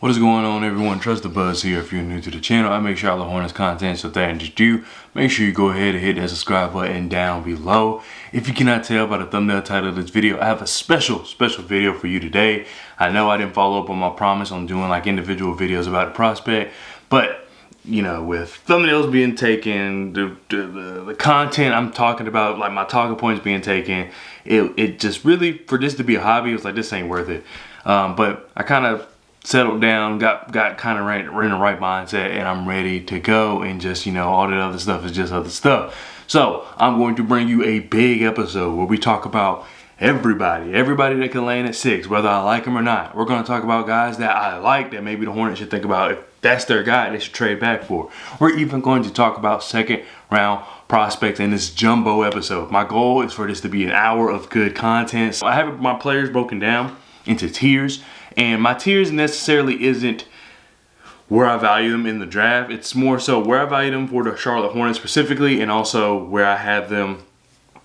What is going on, everyone? Trust the Buzz here. If you're new to the channel, I make Charlotte Hornets content, so if that interests you, make sure you go ahead and hit that subscribe button down below. If you cannot tell by the thumbnail title of this video, I have a special video for you today. I know I didn't follow up on my promise on doing like individual videos about a prospect, but you know, with thumbnails being taken, the content I'm talking about, like my talking points being taken, it just really, for this to be a hobby, it was like, this ain't worth it. But I kind of settled down, got kind of in the right mindset, and I'm ready to go, and just, you know, all that other stuff is just other stuff. So I'm going to bring you a big episode where we talk about everybody that can land at 6, whether I like them or not. We're going to talk about guys that I like that maybe the Hornets should think about, if that's their guy, they should trade back for. We're even going to talk about second round prospects in this jumbo episode. My goal is for this to be an hour of good content. So I have my players broken down into tiers, and my tiers necessarily isn't where I value them in the draft. It's more so where I value them for the Charlotte Hornets specifically, and also where I have them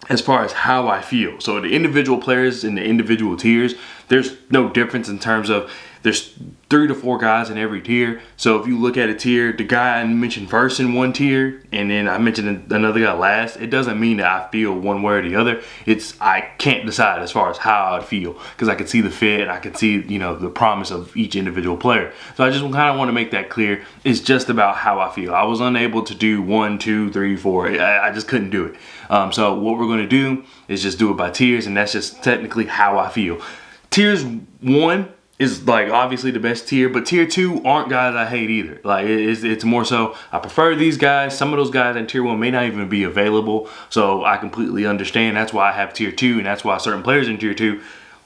as far as how I feel. So the individual players in the individual tiers, there's no difference in terms of, there's 3 to 4 guys in every tier. So if you look at a tier, the guy I mentioned first in one tier, and then I mentioned another guy last, it doesn't mean that I feel one way or the other. It's, I can't decide as far as how I feel, because I can see the fit and I can see, you know, the promise of each individual player. So I just kind of want to make that clear. It's just about how I feel. I was unable to do 1, 2, 3, 4. I just couldn't do it. So what we're going to do is just do it by tiers, and that's just technically how I feel. Tiers 1 is like obviously the best tier, but tier 2 aren't guys I hate either. Like it's more so I prefer these guys. Some of those guys in tier 1 may not even be available, so I completely understand. That's why I have tier 2, and that's why certain players in tier 2,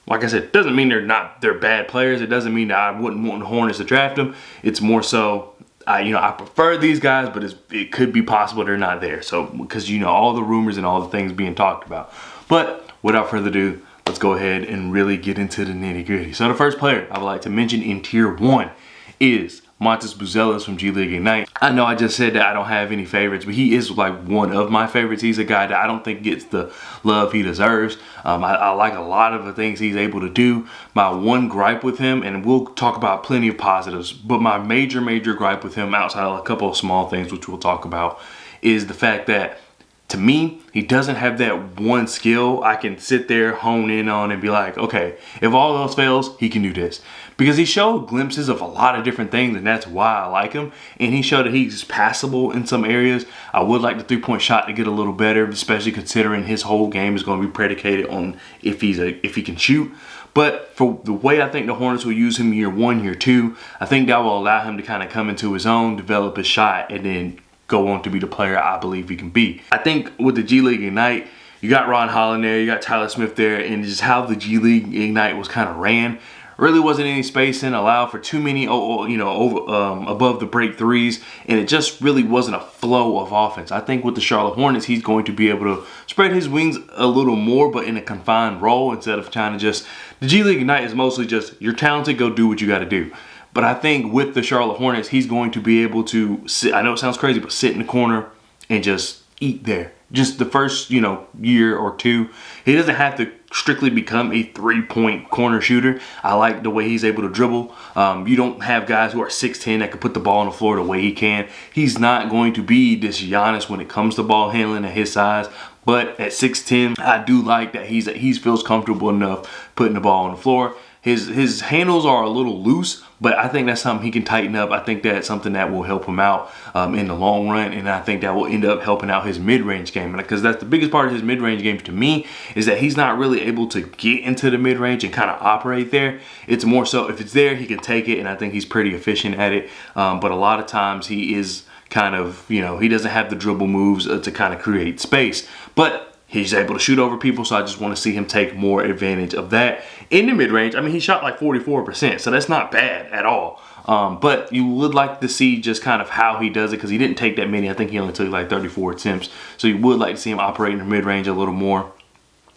like I said, doesn't mean they're bad players. It doesn't mean that I wouldn't want the Hornets to draft them. It's more so I prefer these guys, but it could be possible they're not there. So because, you know, all the rumors and all the things being talked about. But without further ado, let's go ahead and really get into the nitty gritty. So the first player I would like to mention in tier 1 is Montes Buzelis from G League Ignite. I know I just said that I don't have any favorites, but he is like one of my favorites. He's a guy that I don't think gets the love he deserves. I like a lot of the things he's able to do. My one gripe with him, and we'll talk about plenty of positives, but my major gripe with him, outside of a couple of small things which we'll talk about, is the fact that, to me, he doesn't have that one skill I can sit there, hone in on, and be like, okay, if all else fails, he can do this. Because he showed glimpses of a lot of different things, and that's why I like him. And he showed that he's passable in some areas. I would like the three-point shot to get a little better, especially considering his whole game is going to be predicated on if he can shoot. But for the way I think the Hornets will use him year 1, year 2, I think that will allow him to kind of come into his own, develop his shot, and then go on to be the player I believe he can be. I think with the G League Ignite, you got Ron Holland there, you got Tyler Smith there, and just how the G League Ignite was kind of ran, really wasn't any spacing, allowed for too many, above the break threes, and it just really wasn't a flow of offense. I think with the Charlotte Hornets, he's going to be able to spread his wings a little more, but in a confined role, instead of trying to just, the G League Ignite is mostly just, you're talented, go do what you got to do. But I think with the Charlotte Hornets, he's going to be able to sit, I know it sounds crazy, but sit in the corner and just eat there. Just the first, year or 2. He doesn't have to strictly become a 3-point corner shooter. I like the way he's able to dribble. You don't have guys who are 6'10" that can put the ball on the floor the way he can. He's not going to be this Giannis when it comes to ball handling at his size. But at 6'10", I do like that he feels comfortable enough putting the ball on the floor. His handles are a little loose, but I think that's something he can tighten up. I think that's something that will help him out in the long run, and I think that will end up helping out his mid-range game. Because that's the biggest part of his mid-range game to me, is that he's not really able to get into the mid-range and kind of operate there. It's more so if it's there, he can take it, and I think he's pretty efficient at it. But a lot of times he is kind of, he doesn't have the dribble moves to kind of create space. But he's able to shoot over people, so I just want to see him take more advantage of that. In the mid-range, I mean, he shot like 44%, so that's not bad at all. But you would like to see just kind of how he does it, because he didn't take that many. I think he only took like 34 attempts. So you would like to see him operate in the mid-range a little more.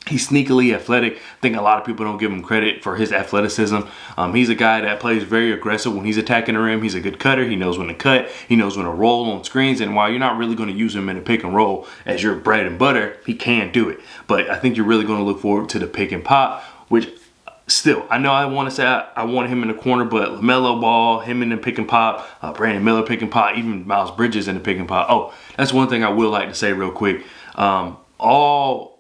He's sneakily athletic. I think a lot of people don't give him credit for his athleticism. He's a guy that plays very aggressive when he's attacking the rim. He's a good cutter. He knows when to cut. He knows when to roll on screens. And while you're not really going to use him in a pick and roll as your bread and butter, he can do it. But I think you're really going to look forward to the pick and pop, which Still, I know I want to say I want him in the corner, but LaMelo Ball, him in the pick and pop, Brandon Miller pick and pop, even Miles Bridges in the pick and pop. Oh, that's one thing I will like to say real quick. All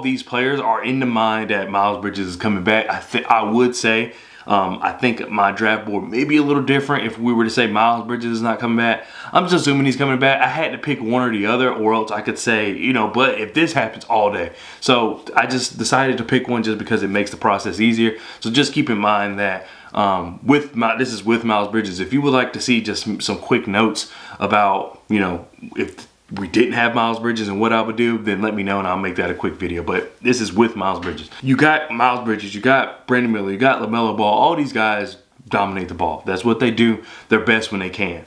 these players are in the mind that Miles Bridges is coming back. I would say, I think my draft board may be a little different if we were to say Miles Bridges is not coming back. I'm just assuming he's coming back. I had to pick one or the other, or else I could say, you know, but if this happens all day. So I just decided to pick one just because it makes the process easier. So just keep in mind that this is with Miles Bridges. If you would like to see just some quick notes about, you know, if we didn't have Miles Bridges and what I would do, then let me know and I'll make that a quick video. But this is with Miles Bridges. You got Miles Bridges, you got Brandon Miller, you got LaMelo Ball. All these guys dominate the ball. That's what they do. They're best when they can.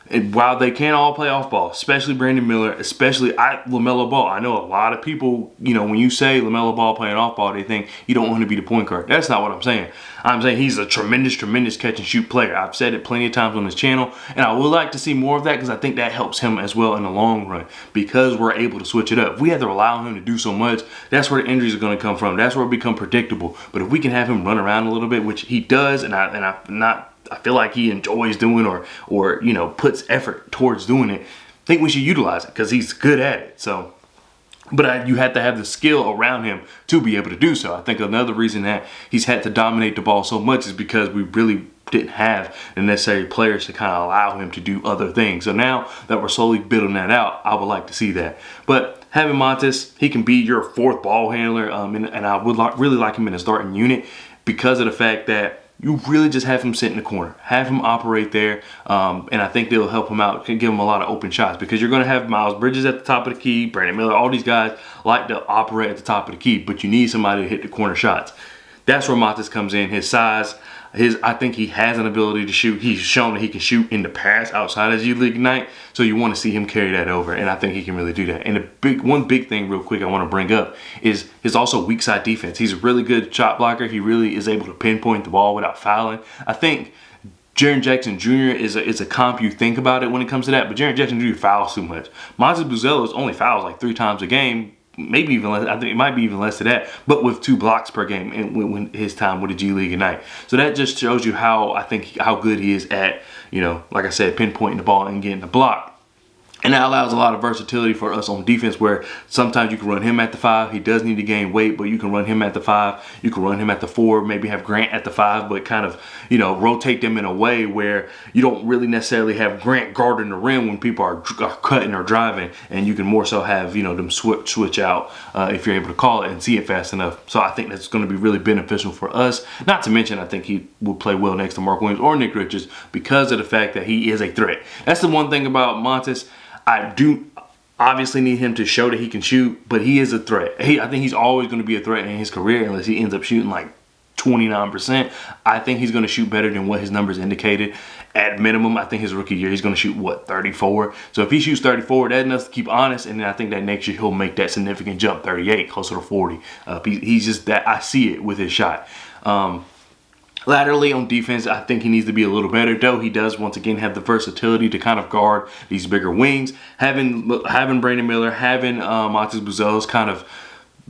And while they can't all play off ball, especially Brandon Miller, especially LaMelo Ball. I know a lot of people, you know, when you say LaMelo Ball playing off ball, they think you don't want him to be the point guard. That's not what I'm saying. I'm saying he's a tremendous catch and shoot player. I've said it plenty of times on this channel, and I would like to see more of that because I think that helps him as well in the long run because we're able to switch it up. If we have to rely on him to do so much, that's where the injuries are going to come from. That's where it become predictable. But if we can have him run around a little bit, which he does, I feel like he enjoys doing or you know, puts effort towards doing it, I think we should utilize it because he's good at it. So, but you have to have the skill around him to be able to do so. I think another reason that he's had to dominate the ball so much is because we really didn't have the necessary players to kind of allow him to do other things. So now that we're slowly building that out, I would like to see that. But having Montes, he can be your fourth ball handler, and I would really like him in a starting unit because of the fact that you really just have him sit in the corner, have him operate there, and I think they'll help him out, can give him a lot of open shots because you're going to have Miles Bridges at the top of the key, Brandon Miller, all these guys like to operate at the top of the key, but you need somebody to hit the corner shots. That's where Montes comes in. His size, I think he has an ability to shoot. He's shown that he can shoot in the past outside of G League Ignite, so you want to see him carry that over, and I think he can really do that. And one big thing real quick I want to bring up is his also weak side defense. He's a really good shot blocker. He really is able to pinpoint the ball without fouling. I think Jaren Jackson Jr. is a comp you think about it when it comes to that, but Jaren Jackson Jr. fouls too much. Montes Buzelos only fouls like 3 times a game, maybe even less. I think it might be even less than that, but with 2 blocks per game when his time with the G League Ignite. So that just shows you how good he is at, you know, like I said, pinpointing the ball and getting the block. And that allows a lot of versatility for us on defense where sometimes you can run him at the 5. He does need to gain weight, but you can run him at the 5. You can run him at the 4, maybe have Grant at the 5, but kind of, you know, rotate them in a way where you don't really necessarily have Grant guarding the rim when people are cutting or driving, and you can more so have, you know, them switch out if you're able to call it and see it fast enough. So I think that's going to be really beneficial for us. Not to mention, I think he will play well next to Mark Williams or Nick Richards because of the fact that he is a threat. That's the one thing about Montes. I do obviously need him to show that he can shoot, but he is a threat. I think he's always going to be a threat in his career unless he ends up shooting like 29%. I think he's going to shoot better than what his numbers indicated. At minimum, I think his rookie year, he's going to shoot, what, 34? So if he shoots 34, that's enough to keep honest, and then I think that next year he'll make that significant jump, 38, closer to 40. He's just that, I see it with his shot. Laterally on defense, I think he needs to be a little better, though he does once again have the versatility to kind of guard these bigger wings. Having Brandon Miller, having Montes Buzelos kind of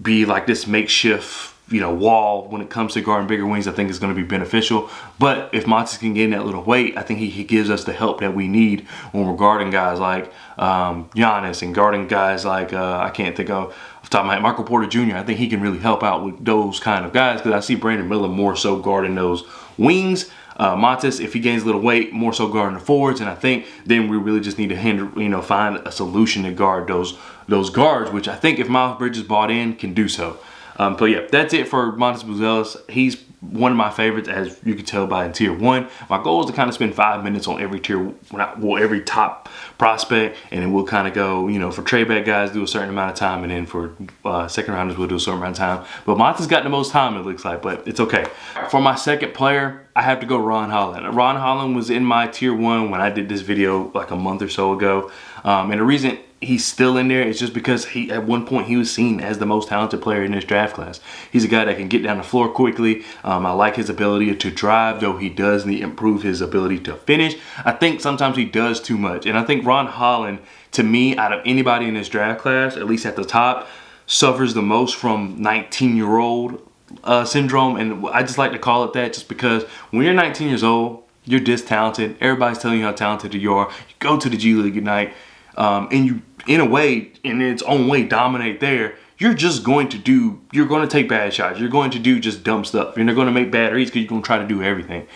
be like this makeshift, you know, wall when it comes to guarding bigger wings, I think is going to be beneficial. But if Montes can get in that little weight, I think he gives us the help that we need when we're guarding guys like Giannis and guarding guys like, I can't think of off the top of my head, Michael Porter Jr. I think he can really help out with those kind of guys because I see Brandon Miller more so guarding those wings. Montes, if he gains a little weight, more so guarding the forwards, and I think then we really just need to find a solution to guard those guards, which I think if Miles Bridges bought in, can do so. But yeah, that's it for Montes Buzelos. He's one of my favorites, as you can tell by in tier 1. My goal is to kind of spend 5 minutes on every tier, well, every top prospect, and then we'll kind of go, you know, for trade back guys, do a certain amount of time, and then for second rounders, we'll do a certain amount of time. But Montes got the most time, it looks like, but it's okay. For my second player, I have to go Ron Holland. Ron Holland was in my tier 1 when I did this video like a month or so ago. And the reason he's still in there is just because at one point he was seen as the most talented player in this draft class. He's a guy that can get down the floor quickly. I like his ability to drive, though he does need to improve his ability to finish. I think sometimes he does too much. And I think Ron Holland, to me, out of anybody in this draft class, at least at the top, suffers the most from 19-year-old syndrome, and I just like to call it that just because when you're 19 years old, you're this talented. Everybody's telling you how talented you are. You go to the G League Ignite, and you, in a way, in its own way, dominate there. You're going to take bad shots. You're going to do just dumb stuff. You're not going to make bad reads because you're going to try to do everything.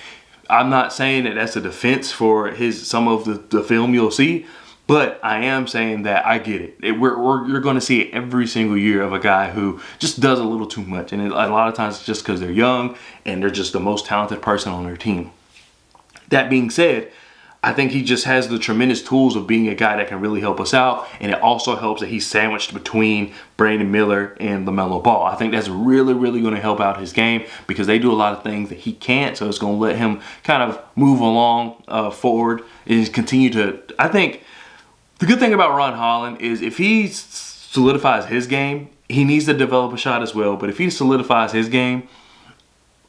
I'm not saying that that's a defense for some of the film you'll see, but I am saying that I get it. You're going to see it every single year of a guy who just does a little too much. And a lot of times it's just because they're young and they're just the most talented person on their team. That being said, I think he just has the tremendous tools of being a guy that can really help us out. And it also helps that he's sandwiched between Brandon Miller and LaMelo Ball. I think that's really, really going to help out his game because they do a lot of things that he can't. So it's going to let him kind of move along forward and continue to, I think, the good thing about Ron Holland is if he solidifies his game, he needs to develop a shot as well. But if he solidifies his game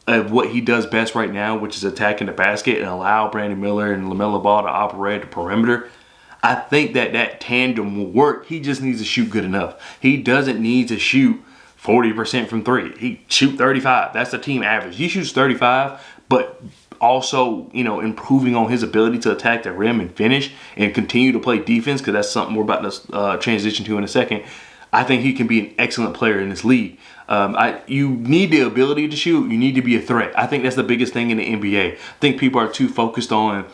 of what he does best right now, which is attacking the basket and allow Brandon Miller and LaMelo Ball to operate the perimeter, I think that tandem will work. He just needs to shoot good enough. He doesn't need to shoot 40% from three. He shoot 35. That's the team average. He shoots 35, but also, improving on his ability to attack the rim and finish and continue to play defense, because that's something we're about to transition to in a second. I think he can be an excellent player in this league. You need the ability to shoot. You need to be a threat. I think that's the biggest thing in the NBA. I think people are too focused on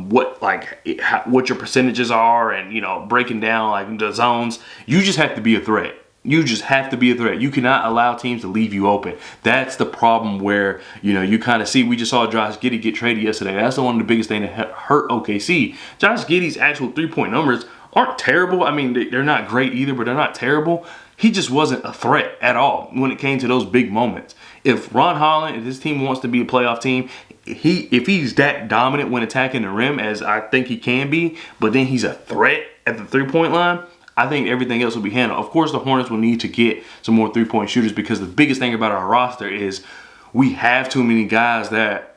what your percentages are and, breaking down like the zones. You just have to be a threat. You just have to be a threat. You cannot allow teams to leave you open. That's the problem where, you kind of see, we just saw Josh Giddey get traded yesterday. That's one of the biggest things that hurt OKC. Josh Giddey's actual three-point numbers aren't terrible. I mean, they're not great either, but they're not terrible. He just wasn't a threat at all when it came to those big moments. If Ron Holland, if his team wants to be a playoff team, if he's that dominant when attacking the rim as I think he can be, but then he's a threat at the three-point line, I think everything else will be handled. Of course, the Hornets will need to get some more three-point shooters because the biggest thing about our roster is we have too many guys that,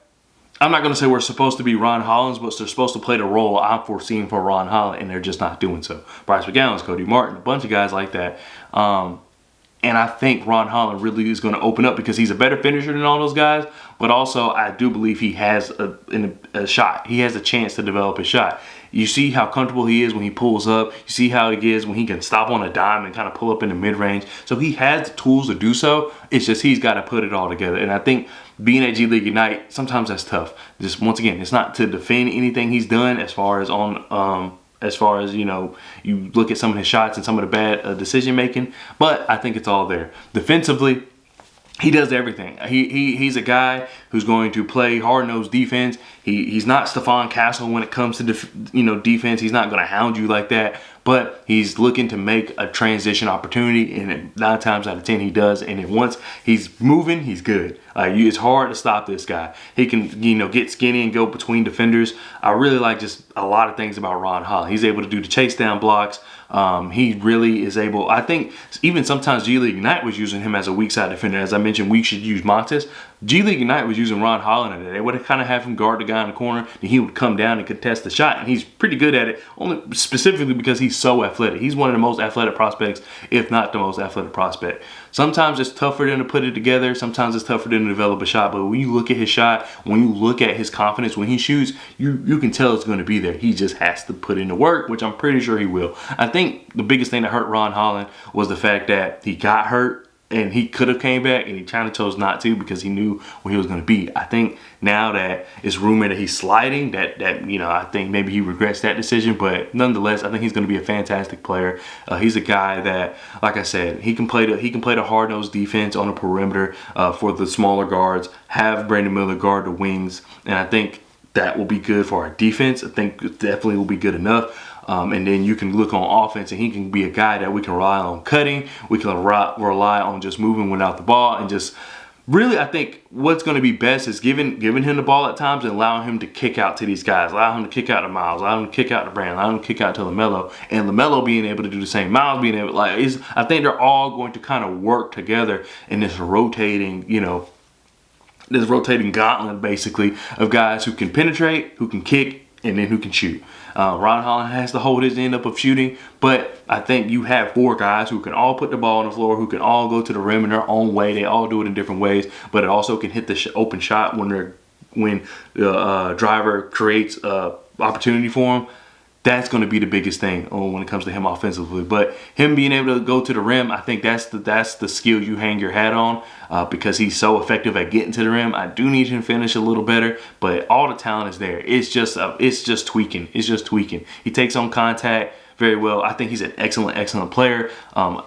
I'm not going to say we're supposed to be Ron Holland's, but they're supposed to play the role I'm foreseeing for Ron Holland, and they're just not doing so. Bryce McGowan, Cody Martin, a bunch of guys like that. And I think Ron Holland really is going to open up because he's a better finisher than all those guys. But also, I do believe he has a shot. He has a chance to develop a shot. You see how comfortable he is when he pulls up. You see how he is when he can stop on a dime and kind of pull up in the mid-range. So he has the tools to do so. It's just he's got to put it all together. And I think being at G League Ignite, sometimes that's tough. Just once again, it's not to defend anything he's done as far as you look at some of his shots and some of the bad decision making, but I think it's all there. Defensively, he does everything. He's a guy who's going to play hard-nosed defense. He's not Stephon Castle when it comes to defense. He's not going to hound you like that, but he's looking to make a transition opportunity, and 9 times out of 10 he does. And then once he's moving, he's good. It's hard to stop this guy. He can get skinny and go between defenders. I really like just a lot of things about Ron Holland. He's able to do the chase down blocks. He really is able. I think even sometimes G League Ignite was using him as a weak side defender. As I mentioned, we should use Montes. G League Ignite was using Ron Holland, and they would kind of have him guard the guy in the corner, and he would come down and contest the shot. And he's pretty good at it, only specifically because he's so athletic. He's one of the most athletic prospects, if not the most athletic prospect. Sometimes it's tough for them to put it together. Sometimes it's tough for them to develop a shot. But when you look at his shot, when you look at his confidence when he shoots, you can tell it's going to be there. He just has to put in the work, which I'm pretty sure he will. I think the biggest thing that hurt Ron Holland was the fact that he got hurt. And he could have came back, and he kind of chose not to because he knew where he was going to be. I think now that it's rumored that he's sliding, that I think maybe he regrets that decision. But nonetheless, I think he's going to be a fantastic player. He's a guy that, like I said, he can play the hard-nosed defense on the perimeter for the smaller guards. Have Brandon Miller guard the wings, and I think that will be good for our defense. I think it definitely will be good enough. And then you can look on offense, and he can be a guy that we can rely on cutting. We can rely on just moving without the ball, and just really, I think what's going to be best is giving him the ball at times and allowing him to kick out to these guys, allow him to kick out to Miles, allow him to kick out to Brandon, allow him to kick out to LaMelo, and LaMelo being able to do the same. Miles being able, I think they're all going to kind of work together in this rotating, this rotating gauntlet basically of guys who can penetrate, who can kick, and then who can shoot. Ron Holland has to hold his end up of shooting, but I think you have 4 guys who can all put the ball on the floor, who can all go to the rim in their own way. They all do it in different ways, but it also can hit the open shot when the driver creates opportunity for him. That's going to be the biggest thing when it comes to him offensively. But him being able to go to the rim, I think that's the skill you hang your hat on because he's so effective at getting to the rim. I do need him to finish a little better, but all the talent is there. It's just tweaking. It's just tweaking. He takes on contact very well. I think he's an excellent player.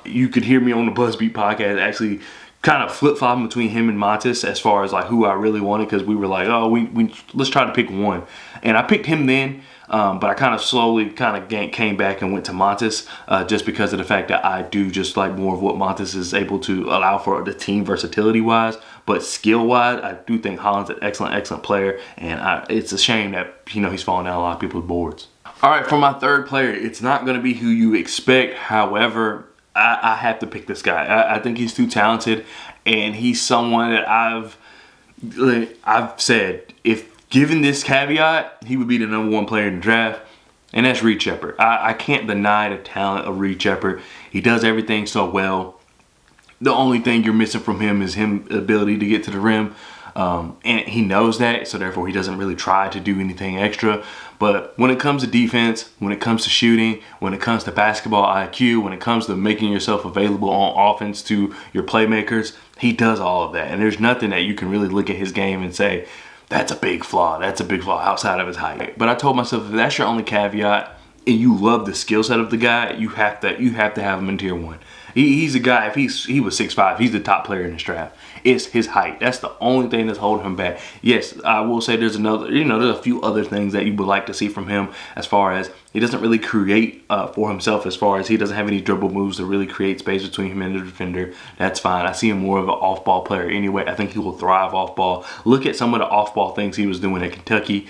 You could hear me on the BuzzBeat podcast actually kind of flip-flopping between him and Montes as far as like who I really wanted, because we were like, oh, we let's try to pick one. And I picked him then. But I kind of slowly came back and went to Montes just because of the fact that I do just like more of what Montes is able to allow for the team versatility wise, but skill wise, I do think Holland's an excellent player, and it's a shame that he's falling down a lot of people's boards. All right, for my third player, it's not going to be who you expect. However, I have to pick this guy. I think he's too talented, and he's someone that I've said if given this caveat, he would be the #1 player in the draft, and that's Reed Sheppard. I can't deny the talent of Reed Sheppard. He does everything so well. The only thing you're missing from him is his ability to get to the rim, and he knows that, so therefore he doesn't really try to do anything extra. But when it comes to defense, when it comes to shooting, when it comes to basketball IQ, when it comes to making yourself available on offense to your playmakers, he does all of that. And there's nothing that you can really look at his game and say, that's a big flaw. That's a big flaw outside of his height. But I told myself, if that's your only caveat and you love the skill set of the guy, you have to have him in tier 1. He's a guy, if he was 6'5", he's the top player in this draft. It's his height. That's the only thing that's holding him back. Yes, I will say there's a few other things that you would like to see from him, as far as he doesn't really create for himself, as far as he doesn't have any dribble moves to really create space between him and the defender. That's fine. I see him more of an off-ball player anyway. I think he will thrive off-ball. Look at some of the off-ball things he was doing at Kentucky.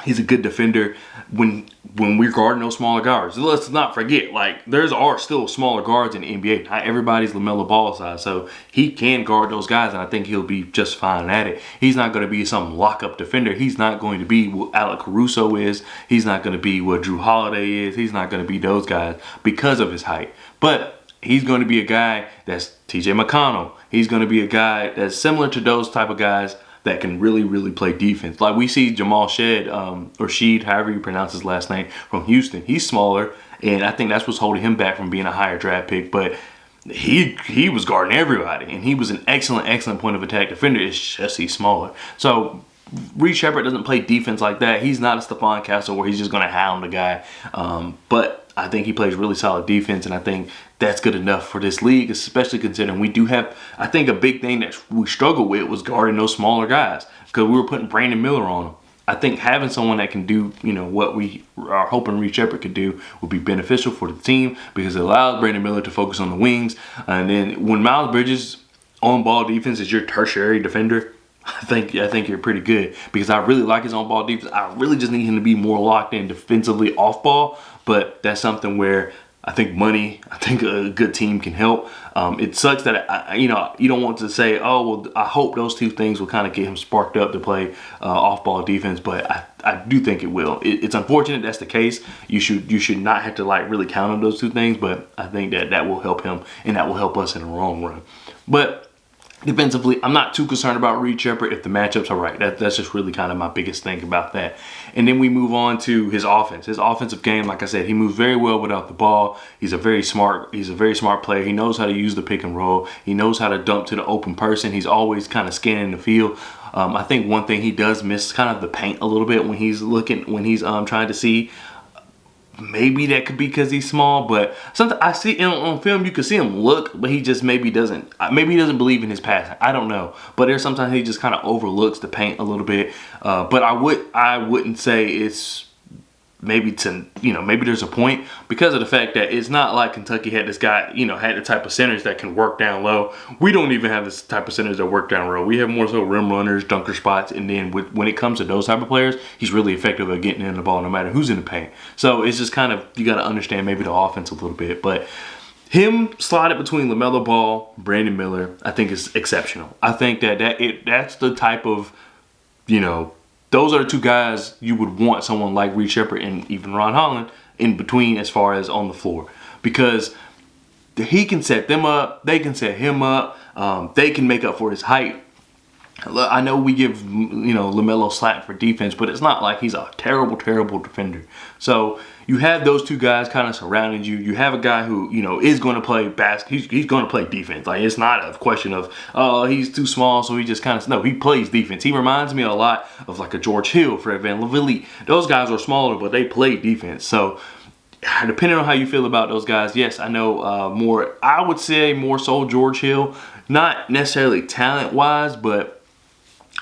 He's a good defender when we're guarding those smaller guards. Let's not forget, like, there are still smaller guards in the NBA. Not everybody's LaMelo Ball size, so he can guard those guys, and I think he'll be just fine at it. He's not going to be some lock-up defender. He's not going to be what Alec Caruso is. He's not going to be what Drew Holiday is. He's not going to be those guys because of his height. But he's going to be a guy that's TJ McConnell. He's going to be a guy that's similar to those type of guys that can really play defense. Like we see Jamal Shead, or Sheed, however you pronounce his last name, from Houston. He's smaller, and I think that's what's holding him back from being a higher draft pick. But he was guarding everybody, and he was an excellent point of attack defender. It's just he's smaller. So Reed Sheppard doesn't play defense like that. He's not a Stephon Castle where he's just going to hound the guy. But I think he plays really solid defense, and I think that's good enough for this league, especially considering we do have, I think a big thing that we struggled with was guarding those smaller guys because we were putting Brandon Miller on them. I think having someone that can do, what we are hoping Reed Sheppard could do would be beneficial for the team because it allows Brandon Miller to focus on the wings. And then when Miles Bridges on-ball defense is your tertiary defender, I think you're pretty good because I really like his on-ball defense. I really just need him to be more locked in defensively off-ball, but that's something where I think a good team can help. It sucks that you don't want to say, oh well, I hope those two things will kind of get him sparked up to play off-ball defense, but I do think it will. It's unfortunate that's the case. You should not have to really count on those two things, but I think that will help him and that will help us in the long run. But defensively, I'm not too concerned about Reed Sheppard if the matchups are right. That's just really kind of my biggest thing about that. And then we move on to his offense. His offensive game, like I said, he moves very well without the ball. He's a very smart player. He knows how to use the pick and roll. He knows how to dump to the open person. He's always kind of scanning the field. I think one thing he does miss kind of the paint a little bit when he's trying to see. Maybe that could be because he's small, but sometimes I see on film you can see him look, but he just maybe he doesn't believe in his passing. I don't know, but there's sometimes he just kind of overlooks the paint a little bit. But I wouldn't say it's maybe there's a point because of the fact that it's not like Kentucky had this guy, had the type of centers that can work down low. We don't even have this type of centers that work down low. We have more so rim runners, dunker spots, and then when it comes to those type of players, he's really effective at getting in the ball no matter who's in the paint. So it's just kind of, you got to understand maybe the offense a little bit. But him slotted between LaMelo Ball, Brandon Miller, I think is exceptional. I think that's the type of, those are the two guys you would want someone like Reed Sheppard and even Ron Holland in between as far as on the floor, because he can set them up, they can set him up, they can make up for his height. I know we give, LaMelo slack for defense, but it's not like he's a terrible, terrible defender. So you have those two guys kind of surrounding you. You have a guy who, is going to play basketball. He's going to play defense. Like, it's not a question of, oh, he's too small, so he just kind of, no, he plays defense. He reminds me a lot of like a George Hill, Fred VanVleet. Those guys are smaller, but they play defense. So depending on how you feel about those guys, yes, I know I would say more so George Hill. Not necessarily talent-wise, but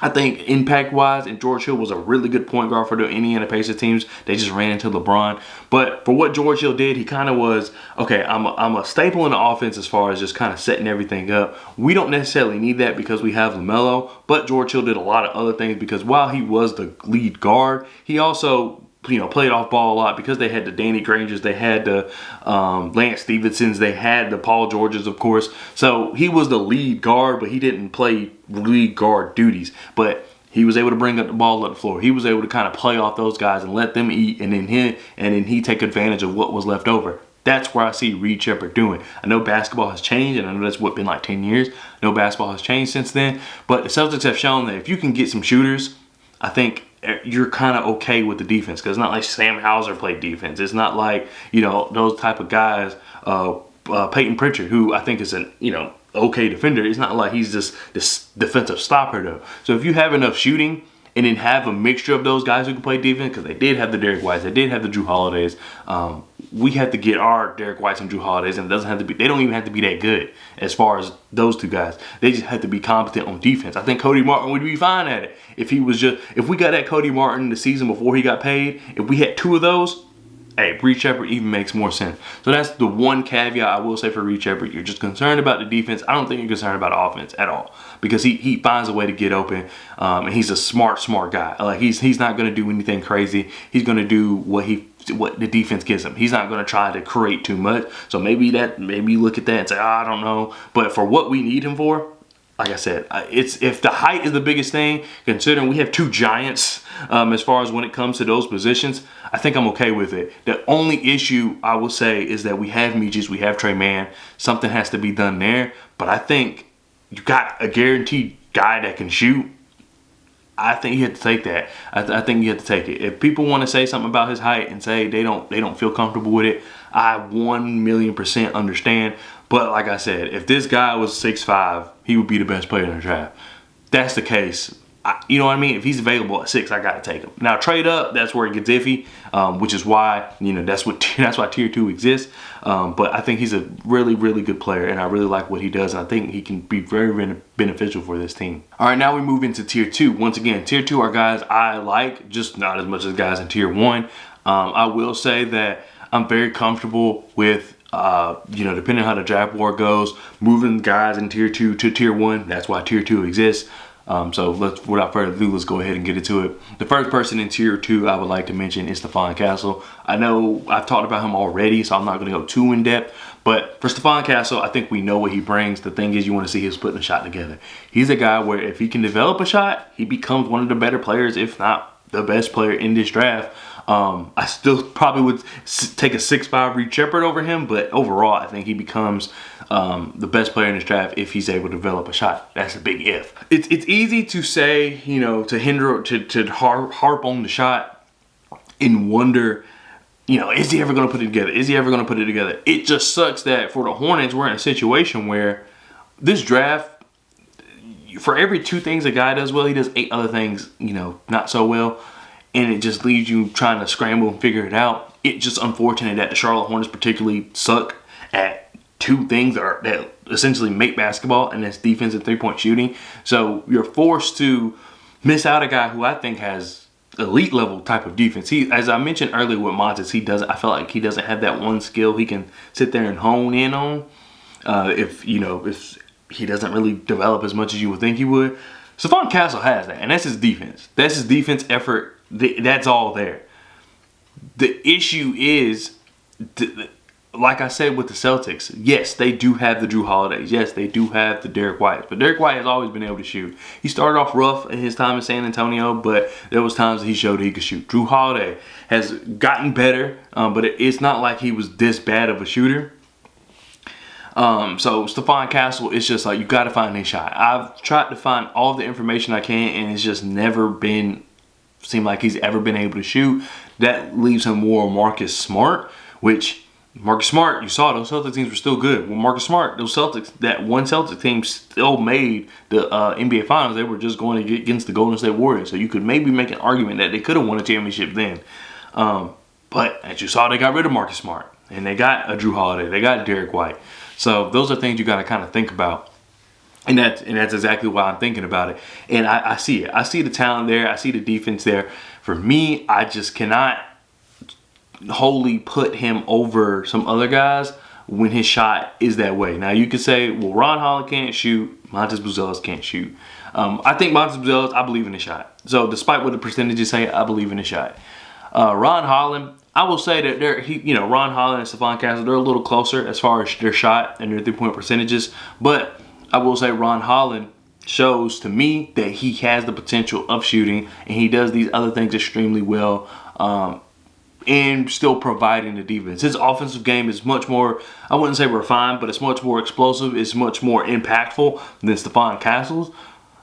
I think impact-wise, and George Hill was a really good point guard for the Indiana Pacers teams. They just ran into LeBron. But for what George Hill did, he kind of was, okay, I'm a staple in the offense as far as just kind of setting everything up. We don't necessarily need that because we have LaMelo, but George Hill did a lot of other things because while he was the lead guard, he also played off ball a lot because they had the Danny Grangers, they had the Lance Stevensons, they had the Paul Georges, of course. So he was the lead guard, but he didn't play lead guard duties. But he was able to bring up the ball up the floor. He was able to kind of play off those guys and let them eat, and then he take advantage of what was left over. That's where I see Reed Sheppard doing. I know basketball has changed, and I know that's been like 10 years. I know basketball has changed since then. But the Celtics have shown that if you can get some shooters, I think you're kind of okay with the defense, because it's not like Sam Hauser played defense. It's not like, those type of guys, Peyton Pritchard, who I think is an, okay defender. It's not like he's just this defensive stopper, though. So if you have enough shooting and then have a mixture of those guys who can play defense, because they did have the Derek Whites, they did have the Drew Holidays. We have to get our Derek Whites and Drew Holidays, and it doesn't have to be. They don't even have to be that good as far as those two guys. They just have to be competent on defense. I think Cody Martin would be fine at it if we got that Cody Martin the season before he got paid. If we had two of those, hey, Reed Sheppard even makes more sense. So that's the one caveat I will say for Reed Sheppard. You're just concerned about the defense. I don't think you're concerned about offense at all, because he finds a way to get open, and he's a smart guy. Like he's not going to do anything crazy. He's going to do what the defense gives him. He's not going to try to create too much. So maybe you look at that and say, I don't know. But for what we need him for, like I said, if the height is the biggest thing, considering we have two giants as far as when it comes to those positions, I think I'm okay with it. The only issue I will say is that we have Meeges, we have Trey Mann. Something has to be done there. But I think you got a guaranteed guy that can shoot. I think you have to take that. I think you have to take it. If people want to say something about his height and say they don't feel comfortable with it, I 1,000,000% understand. But like I said, if this guy was 6'5", he would be the best player in the draft. That's the case. You know what I mean? If he's available at 6, I got to take him. Now, trade up, that's where it gets iffy, which is why, that's why Tier 2 exists. But I think he's a really, really good player, and I really like what he does, and I think he can be very beneficial for this team. All right, now we move into Tier 2. Once again, Tier 2 are guys I like, just not as much as guys in Tier 1. I will say that I'm very comfortable with, depending on how the draft board goes, moving guys in Tier 2 to Tier 1. That's why Tier 2 exists. So without further ado, let's go ahead and get into it. The first person in Tier 2 I would like to mention is Stephon Castle. I know I've talked about him already, so I'm not going to go too in depth. But for Stephon Castle, I think we know what he brings. The thing is, you want to see him putting a shot together. He's a guy where if he can develop a shot, he becomes one of the better players, if not the best player in this draft. I still probably would take a 6'5" Reed Sheppard over him, but overall, I think he becomes the best player in this draft if he's able to develop a shot. That's a big if. It's easy to say, to harp on the shot and wonder, is he ever going to put it together? Is he ever going to put it together? It just sucks that for the Hornets, we're in a situation where this draft, for every 2 things a guy does well, he does 8 other things, not so well. And it just leaves you trying to scramble and figure it out. It's just unfortunate that the Charlotte Hornets particularly suck at 2 things that essentially make basketball, and that's defense and 3-point shooting. So you're forced to miss out a guy who I think has elite level type of defense. He, as I mentioned earlier with Montes, I feel like he doesn't have that one skill he can sit there and hone in on. If he doesn't really develop as much as you would think he would. Stephon Castle has that, and that's his defense. That's his defense effort. That's all there. The issue is like I said with the Celtics, yes, they do have the Drew Holidays. Yes, they do have the Derek Whites. But Derek White has always been able to shoot. He started off rough in his time in San Antonio, but there was times that he showed he could shoot. Drew Holiday has gotten better, but it's not like he was this bad of a shooter. So Stephon Castle, it's just like you got to find a shot. I've tried to find all the information I can, and it's just never seemed like he's ever been able to shoot. That leaves him more Marcus Smart, which Marcus Smart, you saw those Celtics teams were still good. Well, Marcus Smart, that one Celtics team still made the NBA Finals. They were just going to get against the Golden State Warriors. So you could maybe make an argument that they could have won a championship then. But as you saw, they got rid of Marcus Smart. And they got a Drew Holiday. They got Derek White. So those are things you got to kind of think about. And that's exactly why I'm thinking about it. And I see it. I see the talent there. I see the defense there. For me, I just cannot wholly put him over some other guys when his shot is that way. Now you could say, well, Ron Holland can't shoot, Montes Buzelis can't shoot. I think Montes Buzelis, I believe in his shot. So despite what the percentages say, I believe in his shot. Ron Holland, I will say that Ron Holland and Stephon Castle, they're a little closer as far as their shot and their 3-point percentages. But I will say Ron Holland shows to me that he has the potential of shooting, and he does these other things extremely well. And still providing the defense. His offensive game is much more, I wouldn't say refined, but it's much more explosive. It's much more impactful than Stephon Castle's.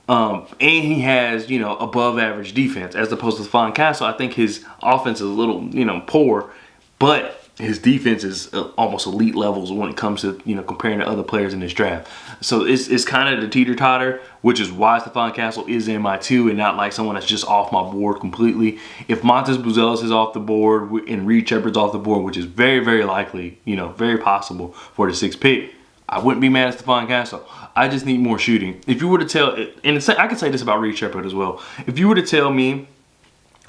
And he has, above average defense as opposed to Stephon Castle. I think his offense is a little, poor, but his defense is almost elite levels when it comes to, comparing to other players in this draft. So it's kind of the teeter-totter, which is why Stephon Castle is in my 2 and not like someone that's just off my board completely. If Montes Buzelis is off the board and Reed Sheppard's off the board, which is very, very likely, very possible for the 6th pick, I wouldn't be mad at Stephon Castle. I just need more shooting. If you were to tell, and I could say this about Reed Sheppard as well. If you were to tell me,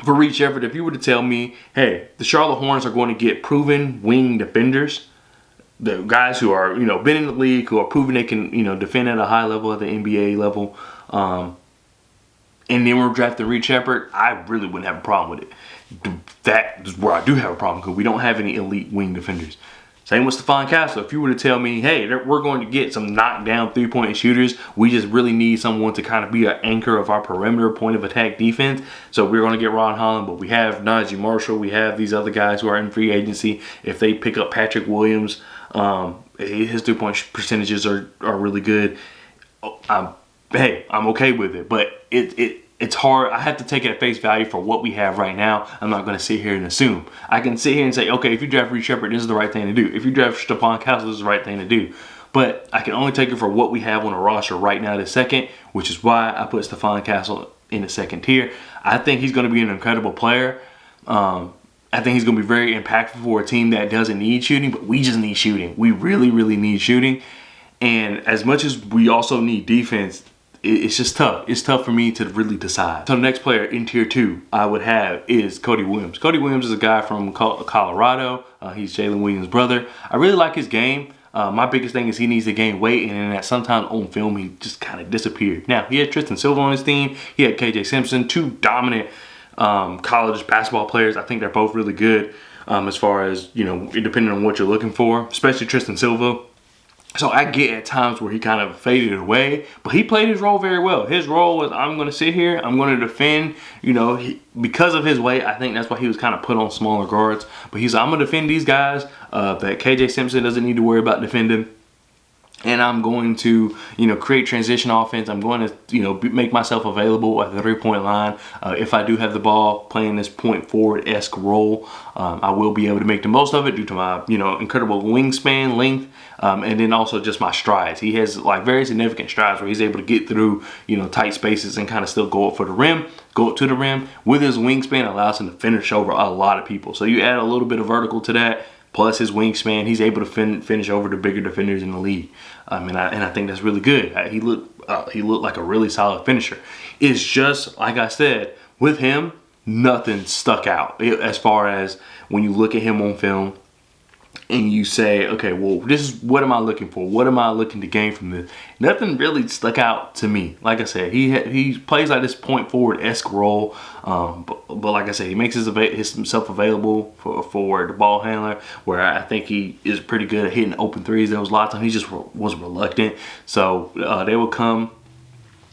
for Reed Sheppard, if you were to tell me, hey, the Charlotte Hornets are going to get proven wing defenders, the guys who are, been in the league, who are proven they can, defend at a high level at the NBA level, and then we're drafting Reed Sheppard, I really wouldn't have a problem with it. That is where I do have a problem, because we don't have any elite wing defenders. Same with Stephon Castle. If you were to tell me, hey, we're going to get some knockdown 3-point shooters, we just really need someone to kind of be an anchor of our perimeter point of attack defense. So we're going to get Ron Holland, but we have Najee Marshall. We have these other guys who are in free agency. If they pick up Patrick Williams, his 3-point percentages are really good. I'm okay with it, but it's hard. I have to take it at face value for what we have right now. I'm not going to sit here and assume. I can sit here and say, okay, if you draft Reed Sheppard, this is the right thing to do. If you draft Stephon Castle, this is the right thing to do. But I can only take it for what we have on the roster right now, the 2nd, which is why I put Stephon Castle in the 2nd tier. I think he's going to be an incredible player. I think he's going to be very impactful for a team that doesn't need shooting, but we just need shooting. We really, really need shooting. And as much as we also need defense, it's just tough. It's tough for me to really decide. So the next player in tier 2 I would have is Cody Williams. Cody Williams is a guy from Colorado. He's Jalen Williams' brother. I really like his game. My biggest thing is he needs to gain weight, and that sometimes on film he just kind of disappeared. Now, he had Tristan Silva on his team. He had KJ Simpson, 2 dominant college basketball players. I think they're both really good as far as, depending on what you're looking for, especially Tristan Silva. So I get at times where he kind of faded away, but he played his role very well. His role was, I'm going to sit here, I'm going to defend, because of his weight, I think that's why he was kind of put on smaller guards. But he's, I'm going to defend these guys that KJ Simpson doesn't need to worry about defending. And I'm going to, create transition offense. I'm going to, make myself available at the 3-point line. If I do have the ball playing this point forward-esque role, I will be able to make the most of it due to my, incredible wingspan, length, and then also just my strides. He has very significant strides where he's able to get through, tight spaces and kind of still go up to the rim. With his wingspan, allows him to finish over a lot of people. So you add a little bit of vertical to that. Plus his wingspan, he's able to finish over the bigger defenders in the league, and I think that's really good. He looked like a really solid finisher. It's just like I said, with him, nothing stuck out as far as when you look at him on film. and you say, okay, well, this is what am I looking for? What am I looking to gain from this? Nothing really stuck out to me. Like I said, he plays like this point forward-esque role, but like I said, he makes himself available for the ball handler, where I think he is pretty good at hitting open threes. There was a lot of times he just was reluctant. So they would come,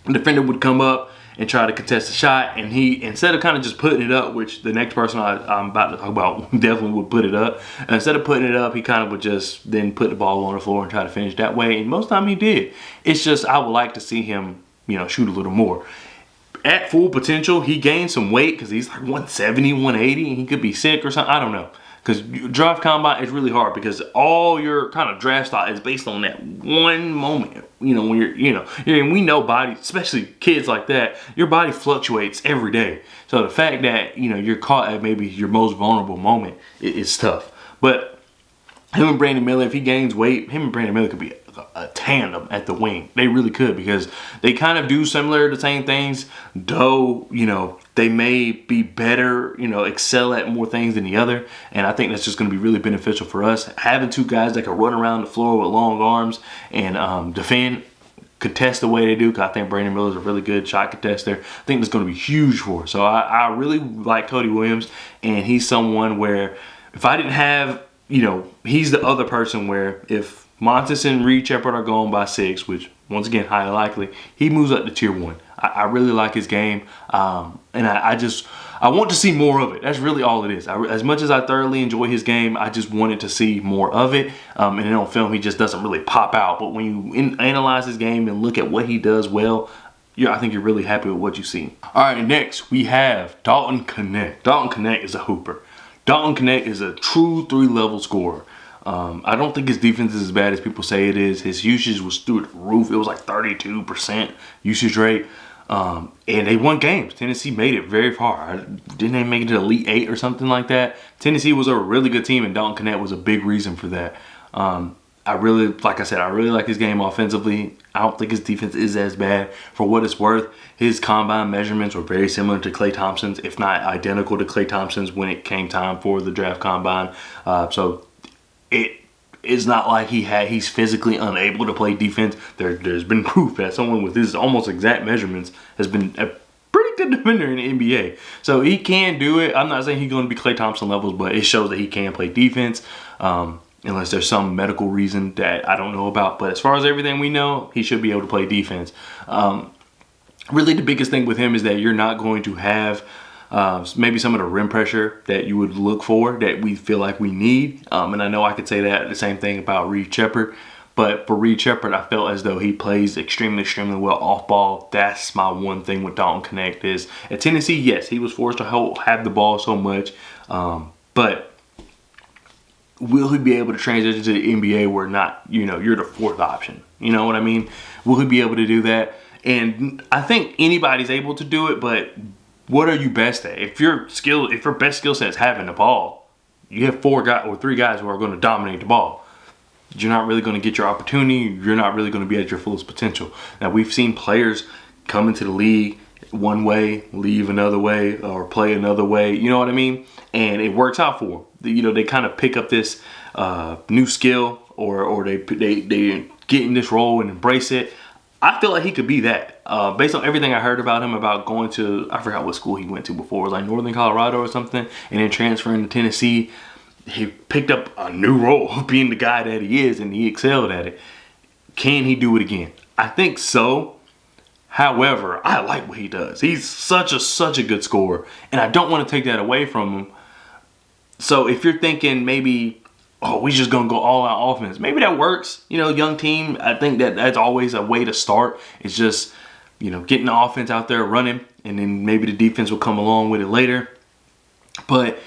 the defender would come up and try to contest the shot, and he, instead of kind of just putting it up, which the next person I'm about to talk about definitely would put it up, instead of putting it up, he kind of would just then put the ball on the floor and try to finish that way, and most of the time he did. It's just I would like to see him, you know, shoot a little more. At full potential, he gained some weight because he's like 170, 180, and he could be sick or something. I don't know. Because draft combine is really hard because all your kind of draft stock is based on that one moment. You know, when and we know bodies, especially kids like that, your body fluctuates every day. So the fact that, you know, you're caught at maybe your most vulnerable moment is tough. But him and Brandon Miller, if he gains weight, him and Brandon Miller could be a tandem at the wing. They really could, because they kind of do similar the same things, though, you know, they may be better, you know, excel at more things than the other. And I think that's just going to be really beneficial for us. Having two guys that can run around the floor with long arms and defend, contest the way they do, because I think Brandon Miller is a really good shot contester. I think that's going to be huge for us. So I really like Cody Williams, and he's someone where if I didn't have, you know, he's the other person where if Montes and Reed Shepard are going by 6, which once again highly likely, he moves up to tier 1. I really like his game, and I want to see more of it. That's really all it is. As much as I thoroughly enjoy his game, I just wanted to see more of it. And then on film, he just doesn't really pop out. But when you analyze his game and look at what he does well, I think you're really happy with what you see. All right, next we have Dalton Knecht. Dalton Knecht is a hooper. Dalton Knecht is a true 3-level scorer. I don't think his defense is as bad as people say it is. His usage was through the roof. It was like 32% usage rate. And they won games. Tennessee made it very far. Didn't they make it to the Elite 8 or something like that? Tennessee was a really good team, and Dalton Knecht was a big reason for that. Like I said, I really like his game offensively. I don't think his defense is as bad. For what it's worth, his combine measurements were very similar to Klay Thompson's, if not identical to Klay Thompson's when it came time for the draft combine. So it's not like he's physically unable to play defense. There's been proof that someone with his almost exact measurements has been a pretty good defender in the NBA. So he can do it. I'm not saying he's going to be Klay Thompson levels, but it shows that he can play defense. Unless there's some medical reason that I don't know about. But as far as everything we know, he should be able to play defense. Really the biggest thing with him is that you're not going to have maybe some of the rim pressure that you would look for, that we feel like we need. And I know I could say that the same thing about Reed Shepard. But for Reed Shepard, I felt as though he plays extremely, extremely well off ball. That's my one thing with Dalton Knecht is at Tennessee, yes, he was forced to have the ball so much. But will he be able to transition to the NBA where not, you're the fourth option? You know what I mean? Will he be able to do that? And I think anybody's able to do it, but what are you best at? If your best skill set is having the ball, you have 4 guys or 3 guys who are going to dominate the ball. You're not really going to get your opportunity. You're not really going to be at your fullest potential. Now, we've seen players come into the league one way, leave another way, or play another way. You know what I mean? And it works out for them. They kind of pick up this new skill, or they get in this role and embrace it. I feel like he could be that. Based on everything I heard about him, about going to, I forgot what school he went to before. It was like Northern Colorado or something, and then transferring to Tennessee. He picked up a new role of being the guy that he is, and he excelled at it. Can he do it again? I think so. However, I like what he does. He's such a good scorer, and I don't want to take that away from him. So if you're thinking maybe, we're just going to go all out offense, maybe that works. Young team, I think that's always a way to start. It's just, getting the offense out there running, and then maybe the defense will come along with it later. But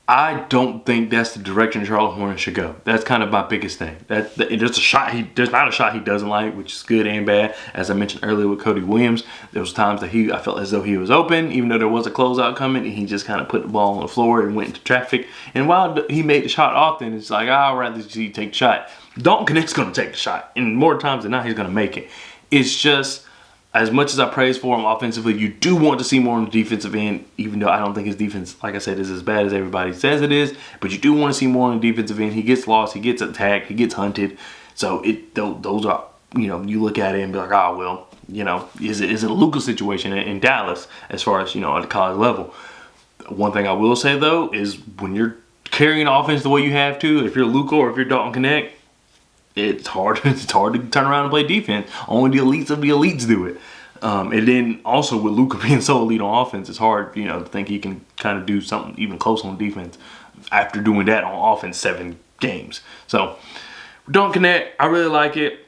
I don't think that's the direction Charlotte Hornets should go. That's kind of my biggest thing. There's not a shot he doesn't like, which is good and bad. As I mentioned earlier with Cody Williams, there was times that I felt as though he was open, even though there was a closeout coming, and he just kind of put the ball on the floor and went into traffic. And while he made the shot often, it's like, I'd rather see you take the shot. Dalton Knecht's going to take the shot, and more times than not, he's going to make it. It's just, as much as I praise for him offensively, you do want to see more on the defensive end, even though I don't think his defense, like I said, is as bad as everybody says it is. But you do want to see more on the defensive end. He gets lost, he gets attacked, he gets hunted. So those are, you know, you look at it and be like, oh, well, you know, is it a Luka situation in Dallas as far as, you know, at the college level? One thing I will say, though, is when you're carrying offense the way you have to, if you're Luka or if you're Dalton Connect, it's hard to turn around and play defense. Only the elites of the elites do it. And then also with Luka being so elite on offense, it's hard, you know, to think he can kind of do something even close on defense after doing that on offense 7 games. So, Dalton Connect, I really like it.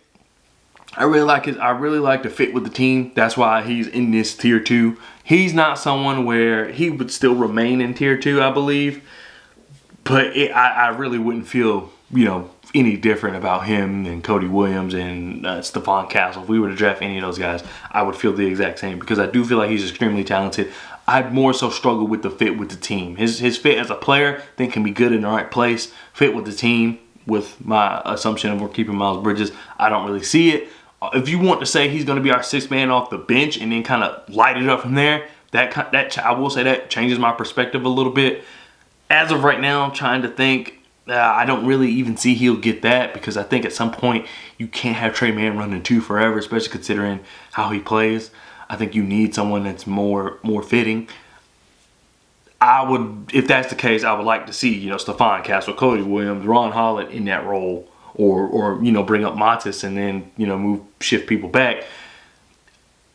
I really like the fit with the team. That's why he's in this tier 2. He's not someone where he would still remain in tier 2, I believe. But I really wouldn't feel, you know, any different about him and Cody Williams and Stephon Castle. If we were to draft any of those guys, I would feel the exact same because I do feel like he's extremely talented. I'd more so struggle with the fit with the team. His fit as a player, I think, can be good in the right place. Fit with the team, with my assumption of we're keeping Miles Bridges, I don't really see it. If you want to say he's going to be our 6th man off the bench and then kind of light it up from there, that I will say that changes my perspective a little bit. As of right now, I'm trying to think. I don't really even see he'll get that because I think at some point you can't have Trey Mann running 2 forever, especially considering how he plays. I think you need someone that's more fitting. If that's the case, I would like to see, you know, Stephon Castle, Cody Williams, Ron Holland in that role, or you know, bring up Montes and then, you know, shift people back,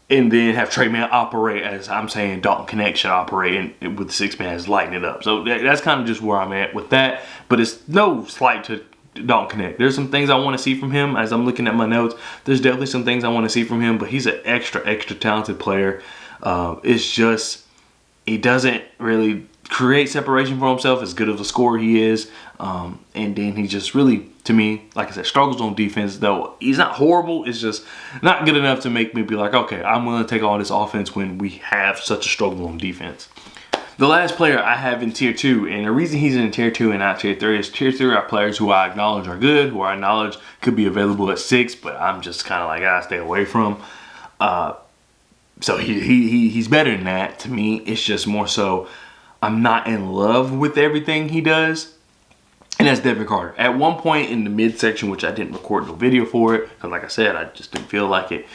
and then have Trey Mann operate as I'm saying Dalton Connect should operate, and with the 6 man is lighting it up. So that's kind of just where I'm at with that. But it's no slight to Dalton Connect. There's some things I want to see from him as I'm looking at my notes. There's definitely some things I want to see from him, but he's an extra talented player. It's just he doesn't really create separation for himself as good of a scorer he is. And then he just really, to me, like I said, struggles on defense. Though he's not horrible, it's just not good enough to make me be like, okay, I'm willing to take all this offense when we have such a struggle on defense. The last player I have in tier 2, and the reason he's in tier 2 and not tier 3 is tier 3 are players who I acknowledge are good, who I acknowledge could be available at 6, but I'm just kind of like, I stay away from. So he's better than that to me. It's just more so I'm not in love with everything he does. And that's Devin Carter. At one point in the midsection, which I didn't record no video for it, because like I said, I just didn't feel like it.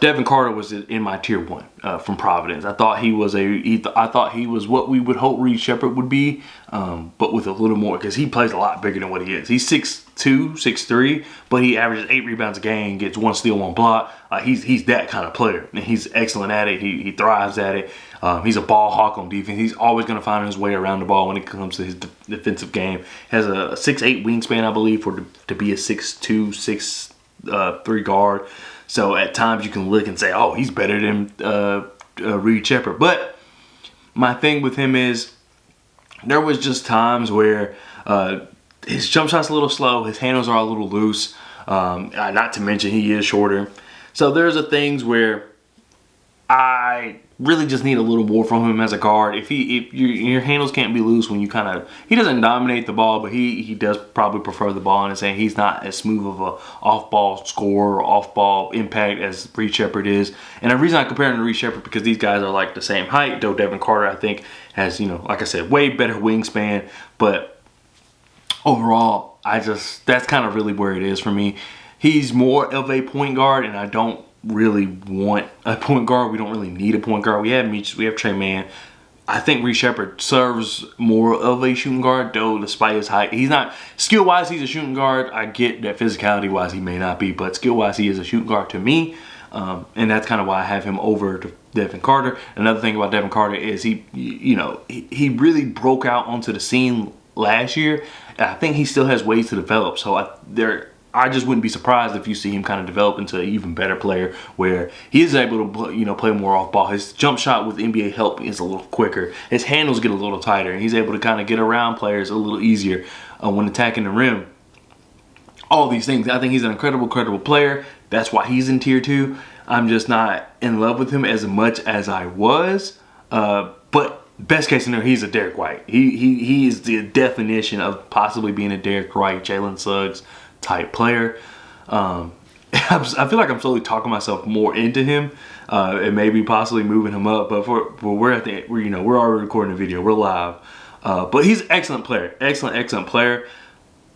Devin Carter was in my tier 1 from Providence. I thought he was what we would hope Reed Sheppard would be, but with a little more, because he plays a lot bigger than what he is. He's 6'2", 6'3", but he averages 8 rebounds a game, gets 1 steal, 1 block. He's that kind of player, and he's excellent at it. He thrives at it. He's a ball hawk on defense. He's always going to find his way around the ball when it comes to his defensive game. Has a 6'8" wingspan, I believe, to be a 6'2", 6'3" guard. So at times you can look and say, oh, he's better than Reed Sheppard. But my thing with him is there was just times where his jump shot's a little slow, his handles are a little loose, not to mention he is shorter. So there's things where I really just need a little more from him as a guard. If your handles can't be loose when you he doesn't dominate the ball, but he does probably prefer the ball in his hand. He's not as smooth of a off-ball scorer or off-ball impact as Reed Sheppard is. And the reason I compare him to Reed Sheppard because these guys are like the same height, though Devin Carter I think has, you know, like I said, way better wingspan. But overall, that's kind of really where it is for me. He's more of a point guard, and I don't really want a point guard. We don't really need a point guard. We have Meach, we have Trey Mann. I think Reed Sheppard serves more of a shooting guard, though, despite his height. He's not, skill-wise, he's a shooting guard. I get that physicality-wise he may not be, but skill-wise he is a shooting guard to me. And that's kind of why I have him over to Devin Carter. Another thing about Devin Carter is he really broke out onto the scene last year. And I think he still has ways to develop. So I just wouldn't be surprised if you see him kind of develop into an even better player where he is able to, play more off ball. His jump shot with NBA help is a little quicker. His handles get a little tighter, and he's able to kind of get around players a little easier when attacking the rim. All these things. I think he's an incredible player. That's why he's in tier 2. I'm just not in love with him as much as I was. But best case scenario, he's a Derek White. He is the definition of possibly being a Derek White, Jalen Suggs type player. I feel like I'm slowly talking myself more into him. and maybe possibly moving him up. But we're already recording a video. We're live. But he's an excellent player. Excellent player.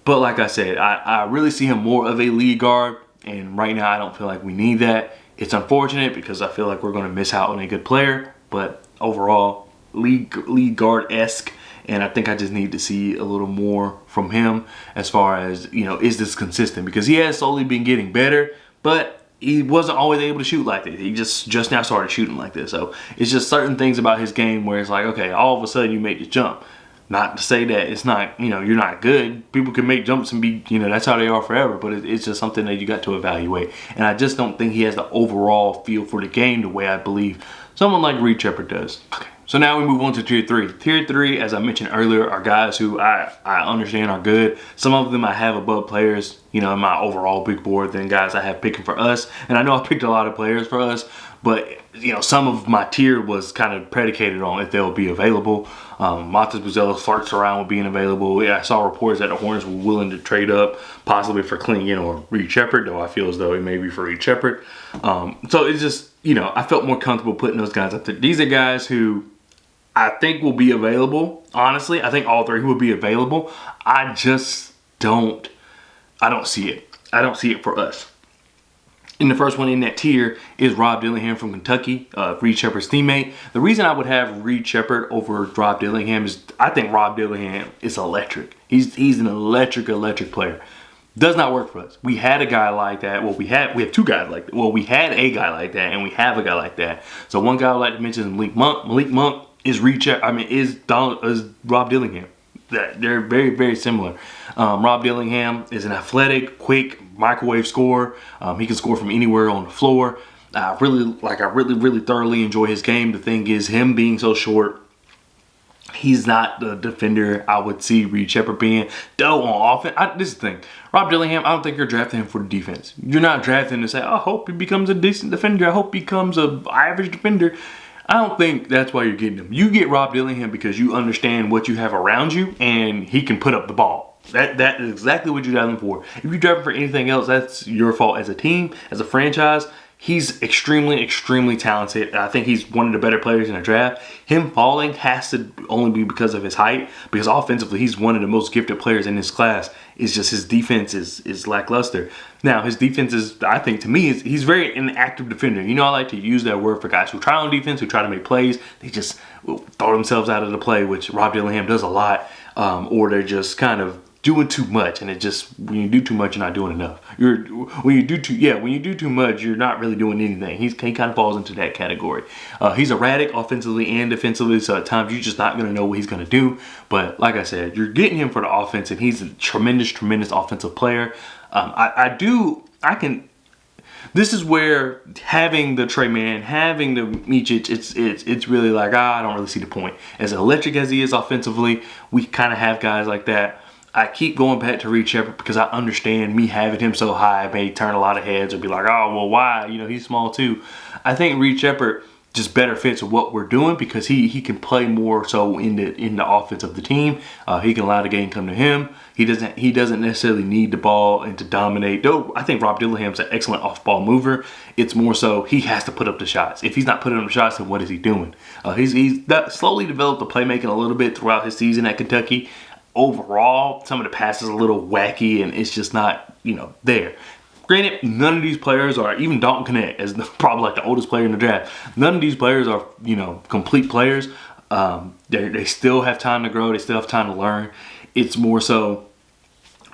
But like I said, I really see him more of a lead guard. And right now, I don't feel like we need that. It's unfortunate because I feel like we're going to miss out on a good player. But overall, lead guard-esque. And I think I just need to see a little more from him as far as, you know, is this consistent? Because he has slowly been getting better, but he wasn't always able to shoot like this. He just now started shooting like this. So it's just certain things about his game where it's like, okay, all of a sudden you make the jump. Not to say that it's not, you know, you're not good. People can make jumps and be, you know, that's how they are forever. But it's just something that you got to evaluate. And I just don't think he has the overall feel for the game the way I believe someone like Reed Sheppard does. Okay. So now we move on to tier 3. Tier 3, as I mentioned earlier, are guys who I understand are good. Some of them I have above players, you know, in my overall big board than guys I have picking for us. And I know I picked a lot of players for us, but, you know, some of my tier was kind of predicated on if they'll be available. Montes Buzelos flirts around with being available. Yeah, I saw reports that the Hornets were willing to trade up, possibly for Clinton or Reed Sheppard, though I feel as though it may be for Reed Sheppard. So it's just, you know, I felt more comfortable putting those guys up there. These are guys who I think will be available. Honestly, I think all three will be available. I just don't see it. I don't see it for us. And the first one in that tier is Rob Dillingham from Kentucky, Reed Sheppard's teammate. The reason I would have Reed Sheppard over Rob Dillingham is I think Rob Dillingham is electric. He's an electric player. Does not work for us. We had a guy like that. Well, we have two guys like that. Well, we had a guy like that, and we have a guy like that. So one guy I'd like to mention is Malik Monk. Malik Monk is Rob Dillingham. They're very similar. Rob Dillingham is an athletic, quick, microwave scorer. He can score from anywhere on the floor. I really thoroughly enjoy his game. The thing is, him being so short, he's not the defender I would see Reed Sheppard being. Though on offense, this is the thing. Rob Dillingham, I don't think you're drafting him for the defense. You're not drafting to say, I hope he becomes a decent defender. I hope he becomes an average defender. I don't think that's why you're getting him. You get Rob Dillingham because you understand what you have around you and he can put up the ball. That is exactly what you're drafting for. If you draft him for anything else, that's your fault as a team, as a franchise. He's extremely talented. I think he's one of the better players in the draft. Him falling has to only be because of his height, because offensively he's one of the most gifted players in this class. It's just his defense is lackluster. Now his defense is, I think to me, he's very an active defender. You know, I like to use that word for guys who try on defense, who try to make plays. They just throw themselves out of the play, which Rob Dillingham does a lot, or they're just kind of doing too much, and it just, when you do too much, you're not doing enough. When you do too much, you're not really doing anything. He kind of falls into that category. He's erratic offensively and defensively, so at times you're just not going to know what he's going to do. But like I said, you're getting him for the offense, and he's a tremendous offensive player. This is where having the Trey Man, having the Micic, it's really like, I don't really see the point. As electric as he is offensively, we kind of have guys like that. I keep going back to Reed Sheppard because I understand me having him so high may turn a lot of heads or be like, oh, well, why? You know, he's small too. I think Reed Sheppard just better fits what we're doing because he can play more so in the offense of the team. He can allow the game to come to him. He doesn't necessarily need the ball and to dominate. Though I think Rob Dillingham's an excellent off-ball mover. It's more so he has to put up the shots. If he's not putting up the shots, then what is he doing? He's slowly developed the playmaking a little bit throughout his season at Kentucky. Overall, some of the passes are a little wacky and it's just not, you know, there. Granted, none of these players are, even Dalton Knecht, as probably like the oldest player in the draft, none of these players are, you know, complete players. They still have time to grow. They still have time to learn. It's more so,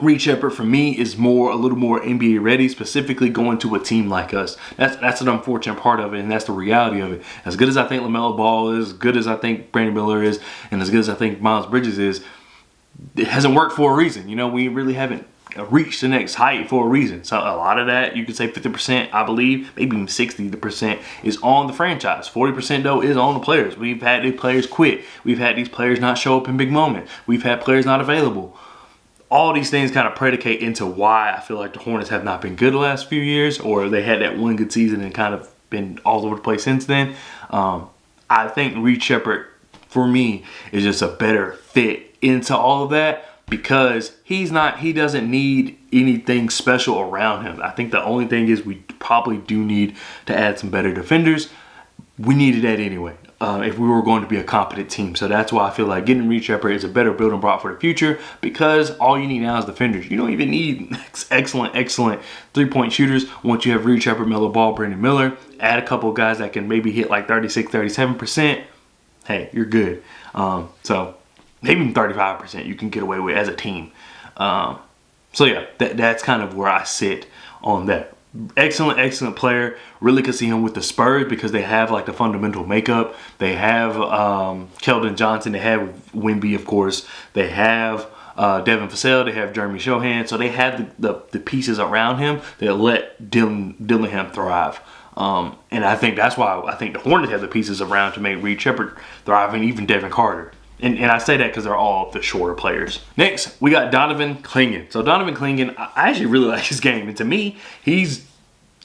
Reed Sheppard for me is a little more NBA ready, specifically going to a team like us. That's an unfortunate part of it, and that's the reality of it. As good as I think LaMelo Ball is, as good as I think Brandon Miller is, and as good as I think Miles Bridges is, it hasn't worked for a reason. You know, we really haven't reached the next height for a reason. So a lot of that, you could say 50%, I believe, maybe even 60% is on the franchise. 40% though is on the players. We've had these players quit. We've had these players not show up in big moments. We've had players not available. All these things kind of predicate into why I feel like the Hornets have not been good the last few years, or they had that one good season and kind of been all over the place since then. I think Reed Sheppard, for me, is just a better fit into all of that because he doesn't need anything special around him. I think the only thing is we probably do need to add some better defenders. We needed that anyway. If we were going to be a competent team. So that's why I feel like getting Reed Shepard is a better building block for the future, because all you need now is defenders. You don't even need excellent 3-point shooters. Once you have Reed Shepard, Melo Ball, Brandon Miller, add a couple of guys that can maybe hit like 36, 37%, hey, you're good. So maybe even 35% you can get away with as a team. So yeah, that's kind of where I sit on that. Excellent player. Really could see him with the Spurs because they have like the fundamental makeup. They have Keldon Johnson. They have Wemby, of course. They have Devin Vassell. They have Jeremy Shohan. So they have the pieces around him that let Dillingham thrive. And I think that's why I think the Hornets have the pieces around to make Reed Shepard thrive, and even Devin Carter. And I say that because they're all the shorter players. Next, we got Donovan Clingan. So Donovan Clingan, I actually really like his game. And to me, he's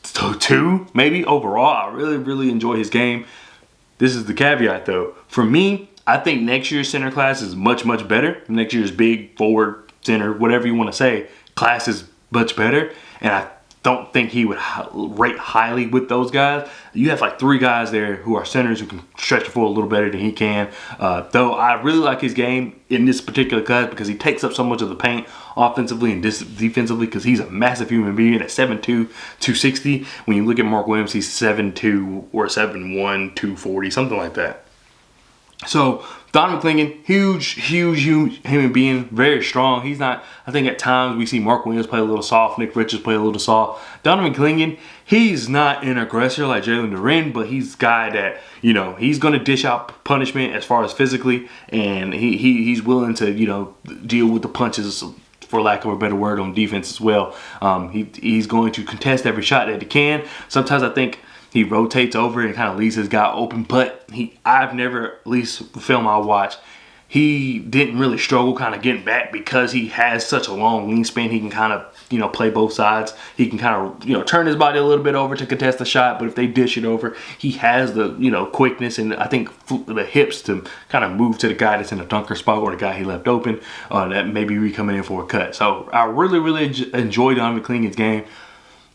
2 maybe overall. I really enjoy his game. This is the caveat though. For me, I think next year's center class is much better. Next year's big forward, center, whatever you want to say, class is much better. And I don't think he would rate highly with those guys. You have like 3 guys there who are centers who can stretch the floor a little better than he can. Though I really like his game in this particular class because he takes up so much of the paint offensively and defensively, because he's a massive human being at 7'2", 260. When you look at Mark Williams, he's 7'2" or 7'1", 240, something like that. So Donovan Clingan, huge human being, very strong. He's not, I think at times we see Mark Williams play a little soft, Nick Richards play a little soft. Donovan Clingan, he's not an aggressor like Jalen Duren, but he's a guy that, you know, he's going to dish out punishment as far as physically, and he's willing to, you know, deal with the punches, for lack of a better word, on defense as well. He's going to contest every shot that he can. Sometimes I think he rotates over and kind of leaves his guy open, but I've never, at least film I watched, he didn't really struggle kind of getting back because he has such a long wingspan. He can kind of, you know, play both sides. He can kind of, you know, turn his body a little bit over to contest the shot, but if they dish it over, he has the, you know, quickness and I think the hips to kind of move to the guy that's in a dunker spot or the guy he left open that maybe be coming in for a cut. So I really enjoy Donovan Clingan's game.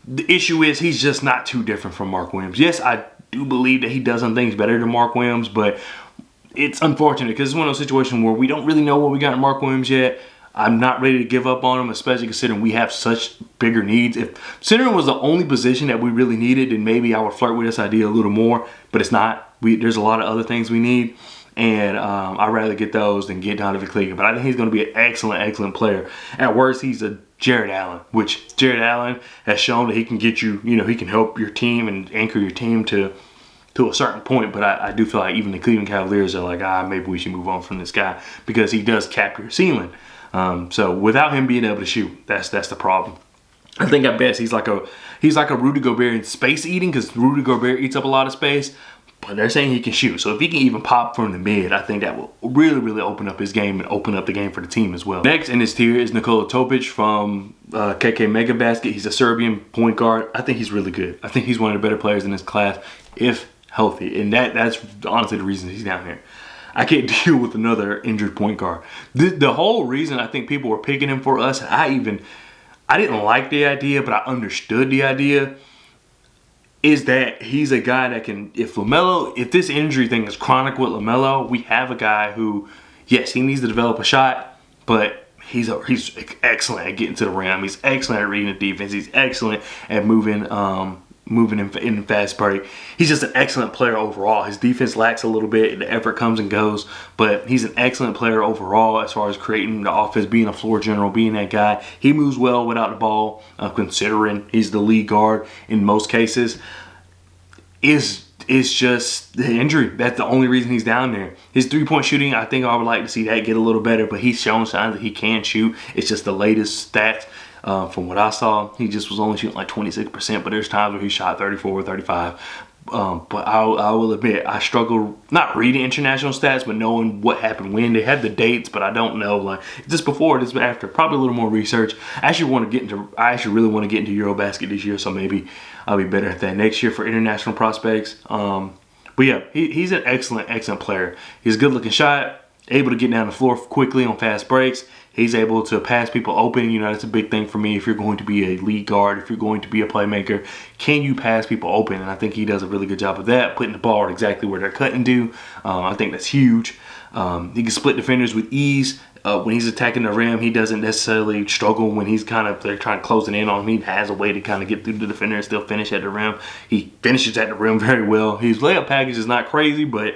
The issue is he's just not too different from Mark Williams. Yes, I do believe that he does some things better than Mark Williams, but it's unfortunate because it's one of those situations where we don't really know what we got in Mark Williams yet. I'm not ready to give up on him, especially considering we have such bigger needs. If center was the only position that we really needed, then maybe I would flirt with this idea a little more, but it's not. There's a lot of other things we need, and I'd rather get those than get Donovan Clingan. But I think he's going to be an excellent player. At worst, he's a Jared Allen, which Jared Allen has shown that he can get you, you know, he can help your team and anchor your team to a certain point. But I do feel like even the Cleveland Cavaliers are like, maybe we should move on from this guy because he does cap your ceiling. So without him being able to shoot, that's the problem. I think at best he's like a Rudy Gobert in space eating, because Rudy Gobert eats up a lot of space. But they're saying he can shoot. So if he can even pop from the mid, I think that will really open up his game and open up the game for the team as well. Next in this tier is Nikola Topic from KK Mega Basket. He's a Serbian point guard. I think he's really good. I think he's one of the better players in this class if healthy. And that's honestly the reason he's down here. I can't deal with another injured point guard. The whole reason I think people were picking him for us, I didn't like the idea, but I understood the idea, is that he's a guy that can, if this injury thing is chronic with LaMelo, we have a guy who, yes, he needs to develop a shot, but he's excellent at getting to the rim. He's excellent at reading the defense. He's excellent at moving in fast break. He's just an excellent player overall. His defense lacks a little bit. The effort comes and goes, but he's an excellent player overall as far as creating the offense, being a floor general, being that guy. He moves well without the ball, considering he's the lead guard in most cases. It's just the injury. That's the only reason he's down there. His three-point shooting, I think I would like to see that get a little better, but he's shown signs that he can shoot. It's just the latest stats. From what I saw, he just was only shooting like 26%, but there's times where he shot 34 or 35. But I will admit, I struggle not reading international stats, but knowing what happened when. They had the dates, but I don't know, like, just before, just after. Probably a little more research. I actually really want to get into Eurobasket this year, so maybe I'll be better at that next year for international prospects. But yeah, he's an excellent player. He's a good-looking shot. able to get down the floor quickly on fast breaks. He's able to pass people open. You know, that's a big thing for me. If you're going to be a lead guard, if you're going to be a playmaker, can you pass people open? And I think he does a really good job of that, putting the ball exactly where they're cutting to. I think that's huge. He can split defenders with ease. When he's attacking the rim, he doesn't necessarily struggle when he's they're trying to close it in on him. He has a way to kind of get through the defender and still finish at the rim. He finishes at the rim very well. His layup package is not crazy, but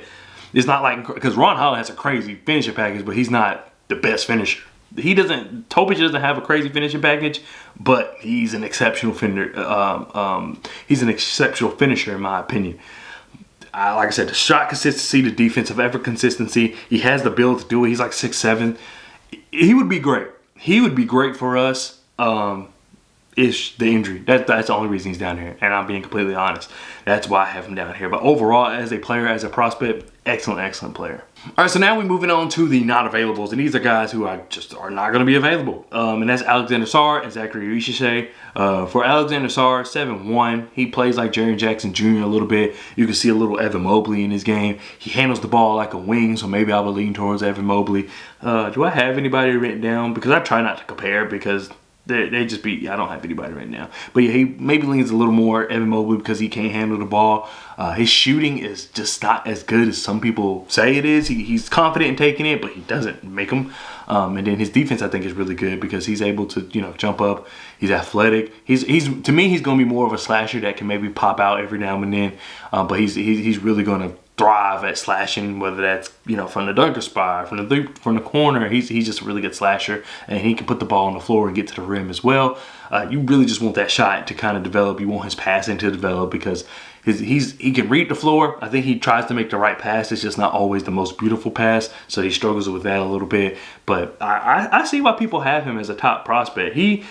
it's not like, because Ron Holland has a crazy finishing package, but he's not the best finisher. Topic doesn't have a crazy finishing package, but he's an exceptional he's an exceptional finisher in my opinion. Like I said, the shot consistency, the defensive effort consistency, he has the build to do it. He's like 6'7". He would be great. He would be great for us. Is the injury. That's the only reason he's down here, and I'm being completely honest. That's why I have him down here. But overall, as a player, as a prospect, excellent player. All right, so now we're moving on to the not availables, and these are guys who just are not going to be available. And that's Alexander Sarr and Zachary Richiche. For Alexander Sarr, 7'1", he plays like Jaren Jackson Jr. a little bit. You can see a little Evan Mobley in his game. He handles the ball like a wing, so maybe I would lean towards Evan Mobley. Do I have anybody written down? Because I try not to compare, because they just I don't have anybody right now. But yeah, he maybe leans a little more Evan Mobley because he can't handle the ball. His shooting is just not as good as some people say it is. He's confident in taking it, but he doesn't make them. And then his defense, I think, is really good because he's able to, jump up. He's athletic. He's to me, he's going to be more of a slasher that can maybe pop out every now and then. But he's really going to thrive at slashing, whether that's from the dunker spot, from the corner. He's just a really good slasher, and he can put the ball on the floor and get to the rim as well. You really just want that shot to kind of develop. You want his passing to develop because he can read the floor. I think he tries to make the right pass. It's just not always the most beautiful pass, so he struggles with that a little bit. But I see why people have him as a top prospect. He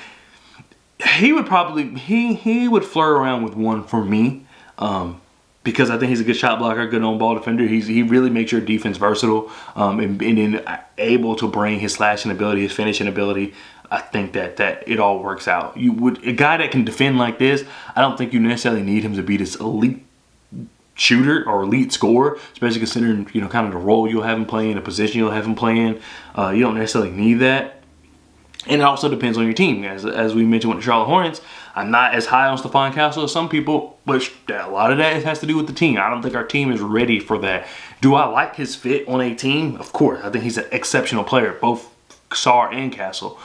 would probably he would flirt around with one for me. Because I think he's a good shot blocker, good on-ball defender. He really makes your defense versatile, and then able to bring his slashing ability, his finishing ability. I think that it all works out. A guy that can defend like this, I don't think you necessarily need him to be this elite shooter or elite scorer, especially considering kind of the role you'll have him playing, the position you'll have him playing. You don't necessarily need that. And it also depends on your team. As we mentioned with the Charlotte Hornets, I'm not as high on Stephon Castle as some people, but a lot of that has to do with the team. I don't think our team is ready for that. Do I like his fit on a team? Of course. I think he's an exceptional player, both Sarr and Castle.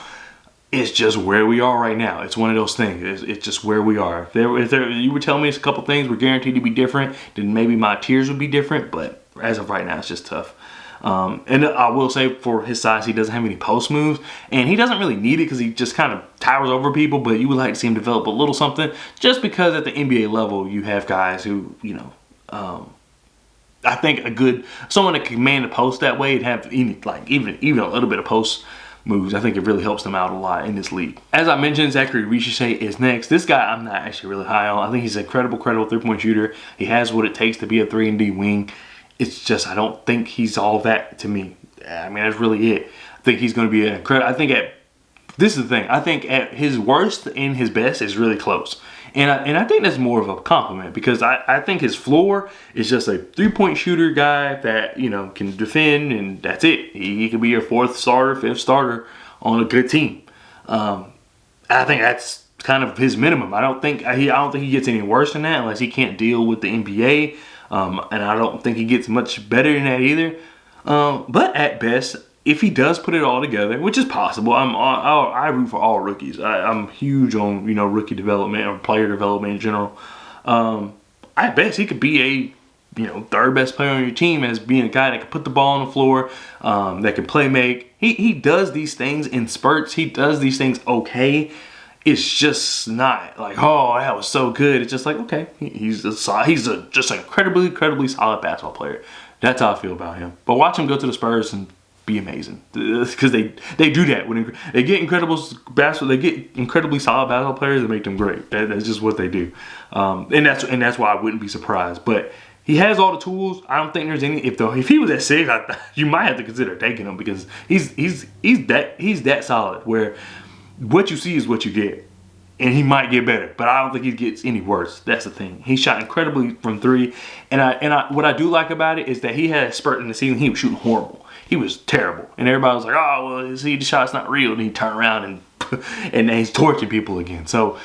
It's just where we are right now. It's one of those things. It's just where we are. If you were telling me a couple things were guaranteed to be different, then maybe my tiers would be different. But as of right now, it's just tough. And I will say for his size, he doesn't have any post moves, and he doesn't really need it because he just kind of towers over people, but you would like to see him develop a little something just because at the NBA level, you have guys who, I think someone that can command the post that way and have even a little bit of post moves, I think it really helps them out a lot in this league. As I mentioned, Zachary Richiche is next. This guy I'm not actually really high on. I think he's an incredible three-point shooter. He has what it takes to be a 3-and-D wing. It's just I don't think he's all that to me. I mean, that's really it. I think he's going to be incredible. This is the thing. I think at his worst and his best is really close. And I think that's more of a compliment because I think his floor is just a 3-point shooter guy that, can defend, and that's it. He could be your 4th starter, 5th starter on a good team. I think that's kind of his minimum. I don't think he gets any worse than that unless he can't deal with the NBA. And I don't think he gets much better than that either. But at best, if he does put it all together, which is possible, I root for all rookies. I'm huge on rookie development or player development in general. At best, he could be a 3rd best player on your team as being a guy that can put the ball on the floor, that can play make. He does these things in spurts. He does these things okay. It's just not like, oh, that was so good. It's just like, okay, he's just an incredibly solid basketball player. That's how I feel about him. But watch him go to the Spurs and be amazing because they do that when they get incredibly solid basketball players and make them great. That's just what they do, and that's why I wouldn't be surprised. But he has all the tools. I don't think there's any. If he was at 6, you might have to consider taking him because he's that solid where. What you see is what you get. And he might get better, but I don't think he gets any worse. That's the thing. He shot incredibly from 3. And what I do like about it is that he had a spurt in the season. He was shooting horrible. he was terrible. And everybody was like, oh, well, see, the shot's not real. And he turned around and and he's torching people again. So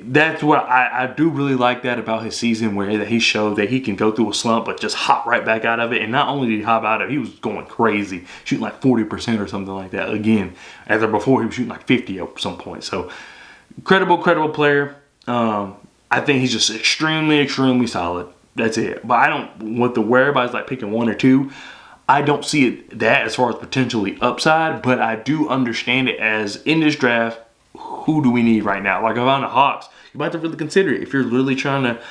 that's what I do really like that about his season, where that he showed that he can go through a slump but just hop right back out of it. And not only did he hop out of it, he was going crazy, shooting like 40% or something like that. Again, after before he was shooting like 50 at some point. So credible player. I think he's just extremely solid. That's it. But I don't want the where everybody's like picking one or two. I don't see it that as far as potentially upside, but I do understand it as in this draft, who do we need right now? Like around the Hawks, you might have to really consider it if you're really trying to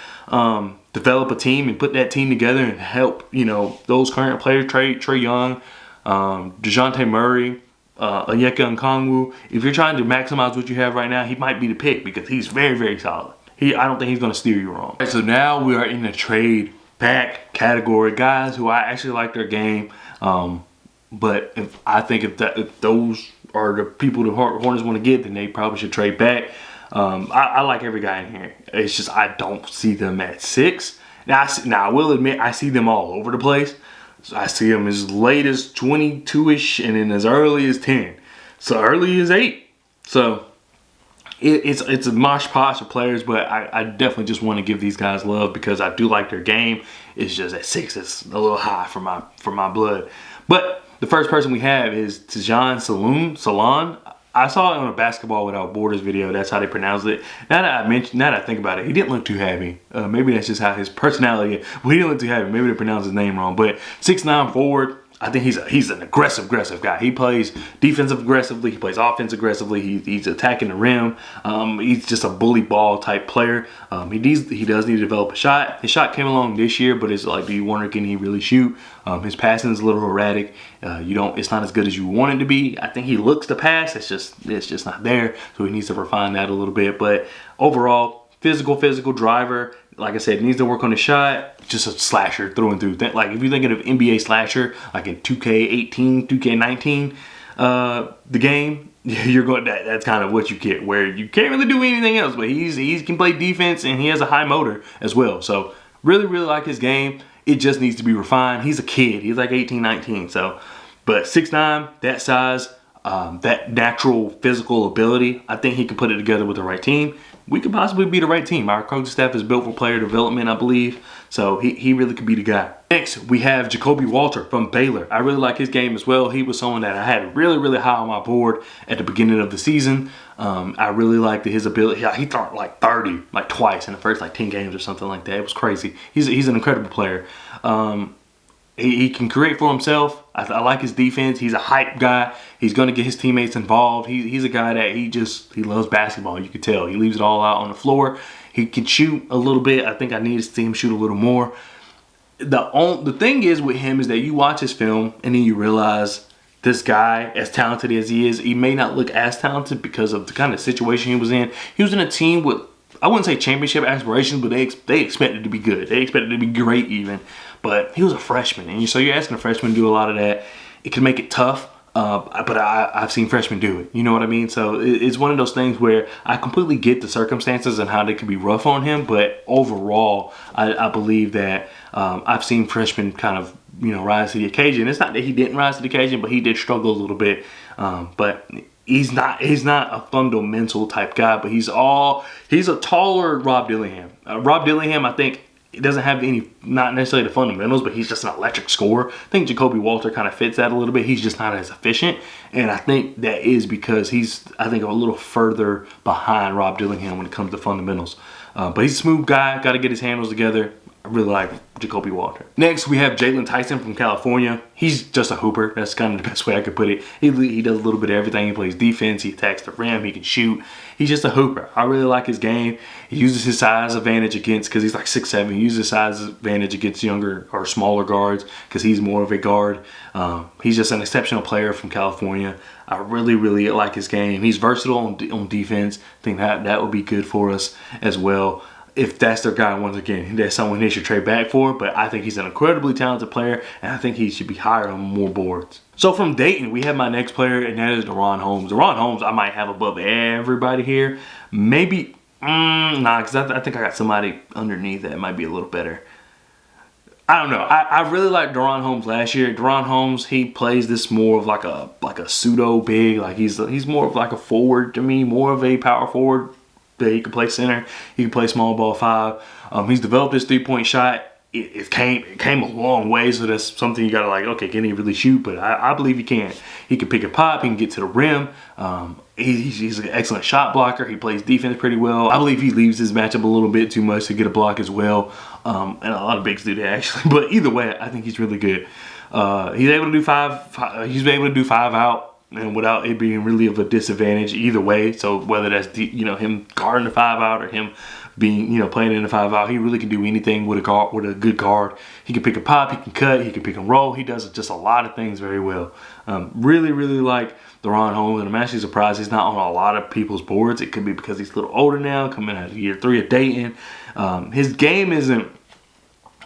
develop a team and put that team together and help, you know, those current players, Trae Young, DeJounte Murray, Onyeka Okongwu. If you're trying to maximize what you have right now, he might be the pick because he's very solid. I don't think he's going to steer you wrong. Right, so now we are in the trade back category, guys who I actually like their game. But if those are the people the Hornets want to get, then they probably should trade back. I like every guy in here. It's just I don't see them at 6. Now I will admit I see them all over the place. So I see them as late as 22-ish and then as early as 10. So early as 8. So it's a mosh posh of players, but I definitely just want to give these guys love because I do like their game. It's just at 6, it's a little high for my blood. But the first person we have is Tajon Salon. I saw it on a Basketball Without Borders video. That's how they pronounce it. Now that I think about it, he didn't look too happy. Maybe that's just how his personality is. Well, he didn't look too happy. Maybe they pronounced his name wrong. But 6'9" forward. I think he's an aggressive guy. He plays defensive aggressively. He plays offense aggressively. He's attacking the rim. He's just a bully ball type player. He does need to develop a shot. His shot came along this year, but it's like, do you wonder, can he really shoot? His passing is a little erratic. It's not as good as you want it to be. I think he looks to pass. It's just not there. So he needs to refine that a little bit. But overall, physical driver. Like I said, needs to work on the shot. Just a slasher through and through. Like if you're thinking of NBA slasher, like in 2K18, 2K19, the game, you're going. That's kind of what you get. Where you can't really do anything else, but he can play defense and he has a high motor as well. So really like his game. It just needs to be refined. He's a kid. He's like 18, 19. So, but 6'9", that size, that natural physical ability, I think he can put it together with the right team. We could possibly be the right team. Our coaching staff is built for player development, I believe. So he really could be the guy. Next, we have Jacoby Walter from Baylor. I really like his game as well. He was someone that I had really high on my board at the beginning of the season. I really liked his ability. He threw like 30, like twice in the first like 10 games or something like that. It was crazy. He's an incredible player. He can create for himself. I like his defense. He's a hype guy. He's going to get his teammates involved. He's a guy that he loves basketball. You can tell. He leaves it all out on the floor. He can shoot a little bit. I think I need to see him shoot a little more. The thing is with him is that you watch his film and then you realize this guy, as talented as he is, he may not look as talented because of the kind of situation he was in. He was in a team with, I wouldn't say championship aspirations, but they expected to be good. They expected to be great even. But he was a freshman, and so you're asking a freshman to do a lot of that. It can make it tough, but I've seen freshmen do it. You know what I mean? So it's one of those things where I completely get the circumstances and how they can be rough on him. But overall, I believe that I've seen freshmen kind of rise to the occasion. It's not that he didn't rise to the occasion, but he did struggle a little bit. But he's not a fundamental type guy, but he's a taller Rob Dillingham. Rob Dillingham, I think, he doesn't have not necessarily the fundamentals, but he's just an electric scorer. I think Jacoby Walter kind of fits that a little bit. He's just not as efficient. And I think that is because he's, a little further behind Rob Dillingham when it comes to fundamentals. But he's a smooth guy, got to get his handles together. I really like Jacoby Walter. Next, we have Jalen Tyson from California. He's just a hooper. That's kind of the best way I could put it. He does a little bit of everything. He plays defense. He attacks the rim. He can shoot. He's just a hooper. I really like his game. He uses his size advantage because he's like 6'7". He uses his size advantage against younger or smaller guards because he's more of a guard. He's just an exceptional player from California. I really like his game. He's versatile on defense. I think that would be good for us as well. If that's their guy, once again, that's someone they should trade back for. But I think he's an incredibly talented player, and I think he should be higher on more boards. So from Dayton, we have my next player, and that is DaRon Holmes. DaRon Holmes, I might have above everybody here. Maybe, nah, because I think I got somebody underneath that might be a little better. I don't know. I really liked Deron Holmes last year. Deron Holmes, he plays this more of like a pseudo big. Like he's more of like a forward to me, more of a power forward. That he can play center. He can play small ball 5. He's developed his 3-point shot. It came a long way, so that's something you gotta like. Okay, can he really shoot? But I believe he can. He can pick and pop. He can get to the rim. He's an excellent shot blocker. He plays defense pretty well. I believe he leaves his matchup a little bit too much to get a block as well. And a lot of bigs do that actually. But either way, I think he's really good. He's able to do five. He's able to do 5 out, and without it being really of a disadvantage either way. So whether that's him guarding the 5 out or him being playing in the 5 out, he really can do anything with a good guard. He can pick a pop, he can cut, he can pick and roll. He does just a lot of things very well. Really like Deron Holmes, and I'm actually surprised he's not on a lot of people's boards. It could be because he's a little older now, coming out of year 3 of Dayton. His game isn't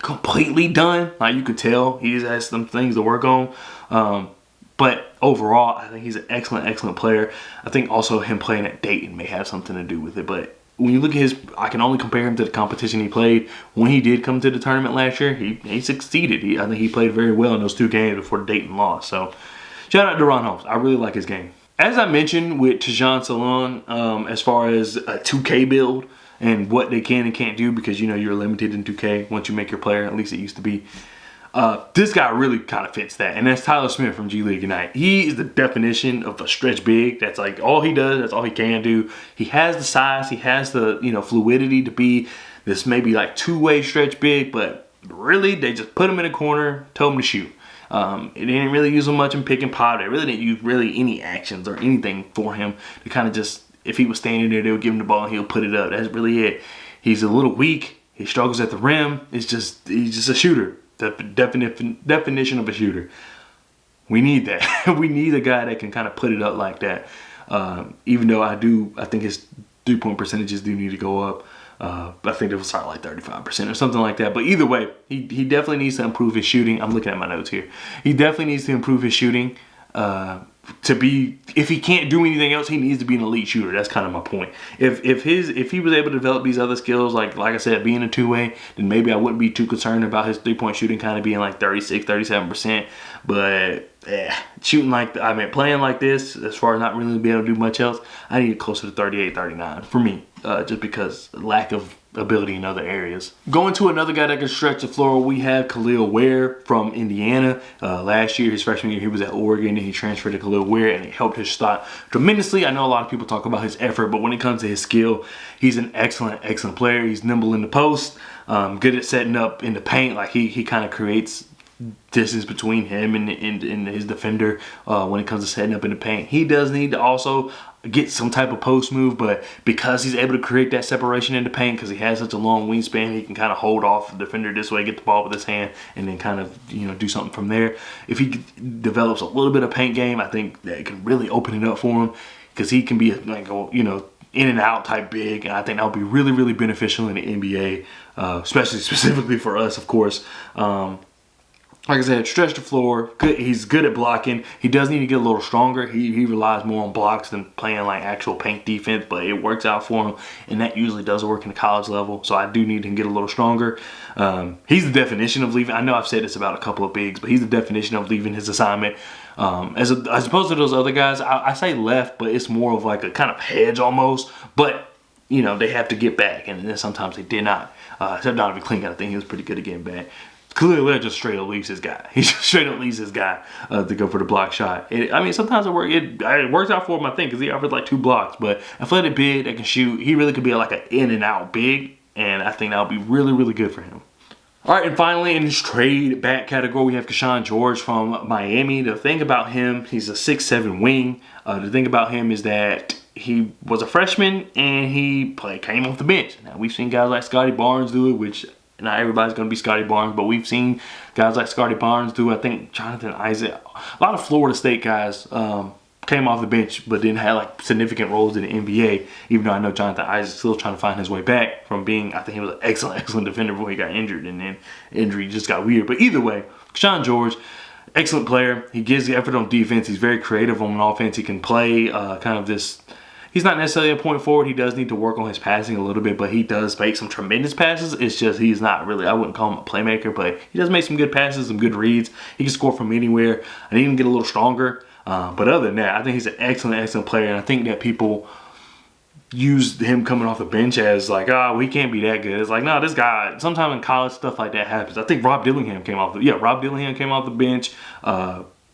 completely done. Like you could tell, he has some things to work on. But overall, I think he's an excellent player. I think also him playing at Dayton may have something to do with it. But when you look at I can only compare him to the competition he played. When he did come to the tournament last year, he succeeded. I think he played very well in those 2 games before Dayton lost. So shout out to Deron Holmes. I really like his game. As I mentioned with Tajon Salon, as far as a 2K build and what they can and can't do, because you're limited in 2K once you make your player, at least it used to be. This guy really kind of fits that, and that's Tyler Smith from G League Ignite. He is the definition of a stretch big. That's like all he does. That's all he can do. He has the size. He has the fluidity to be this maybe like 2-way stretch big, but really they just put him in a corner, told him to shoot. It didn't really use him much in pick and pop. They really didn't use any actions or anything for him to kind of just, if he was standing there, they would give him the ball and he'll put it up. That's really it. He's a little weak. He struggles at the rim. He's just a shooter. The definition of a shooter. We need that. We need a guy that can kind of put it up like that. Even though I think his 3-point percentages do need to go up. I think it was something like 35% or something like that. But either way, he definitely needs to improve his shooting. I'm looking at my notes here. He definitely needs to improve his shooting. If he can't do anything else, he needs to be an elite shooter. That's kind of my point. If he was able to develop these other skills, like I said, being a 2-way, then maybe I wouldn't be too concerned about his 3-point shooting kind of being like 36, 37%. But shooting playing like this, as far as not really being able to do much else, I need it closer to 38, 39 for me, just because lack of ability in other areas. Going to another guy that can stretch the floor, we have Khalil Ware from Indiana. Last year, his freshman year, he was at Oregon and he transferred to Khalil Ware, and it helped his shot tremendously. I know a lot of people talk about his effort, but when it comes to his skill, he's an excellent player. He's nimble in the post, good at setting up in the paint. Like he kind of creates distance between him and his defender when it comes to setting up in the paint. He does need to also get some type of post move, but because he's able to create that separation in the paint, because he has such a long wingspan, he can kind of hold off the defender this way, get the ball with his hand, and then kind of do something from there. If he develops a little bit of paint game, I think that it can really open it up for him, because he can be in and out type big, and I think that would be really beneficial in the NBA, specifically for us, of course. Like I said, stretch the floor. Good. He's good at blocking. He does need to get a little stronger. He relies more on blocks than playing like actual paint defense, but it works out for him, and that usually does work in the college level. So I do need him to get a little stronger. He's the definition of leaving. I know I've said this about a couple of bigs, but he's the definition of leaving his assignment. As opposed to those other guys, I say left, but it's more of like a kind of hedge almost. But they have to get back, and then sometimes they did not. Except Donovan Clingan, I think he was pretty good at getting back. Khalil Ware just straight up leaves his guy. He just straight up leaves his guy to go for the block shot. Sometimes it works out for him, I think, because he offers like 2 blocks. But athletic big that can shoot, he really could be like an in and out big, and I think that would be really good for him. All right, and finally in this trade back category, we have Keshawn George from Miami. The thing about him, he's a 6'7" wing. The thing about him is that he was a freshman and he came off the bench. Now we've seen guys like Scotty Barnes do it, which not everybody's going to be Scotty Barnes, but we've seen guys like Scotty Barnes do, I think, Jonathan Isaac. A lot of Florida State guys came off the bench but didn't have like significant roles in the NBA, even though I know Jonathan Isaac's still trying to find his way back from being, I think he was an excellent defender before he got injured, and then injury just got weird. But either way, Keshawn George, excellent player. He gives the effort on defense. He's very creative on offense. He can play kind of this, He's not necessarily a point forward. He does need to work on his passing a little bit, but he does make some tremendous passes. It's just he's not really, I wouldn't call him a playmaker, but he does make some good passes, some good reads. He can score from anywhere. I need him to get a little stronger. But other than that, I think he's an excellent player, and I think that people use him coming off the bench as like, oh, we can't be that good. It's like, no, this guy, sometimes in college stuff like that happens. I think Rob Dillingham came off the bench.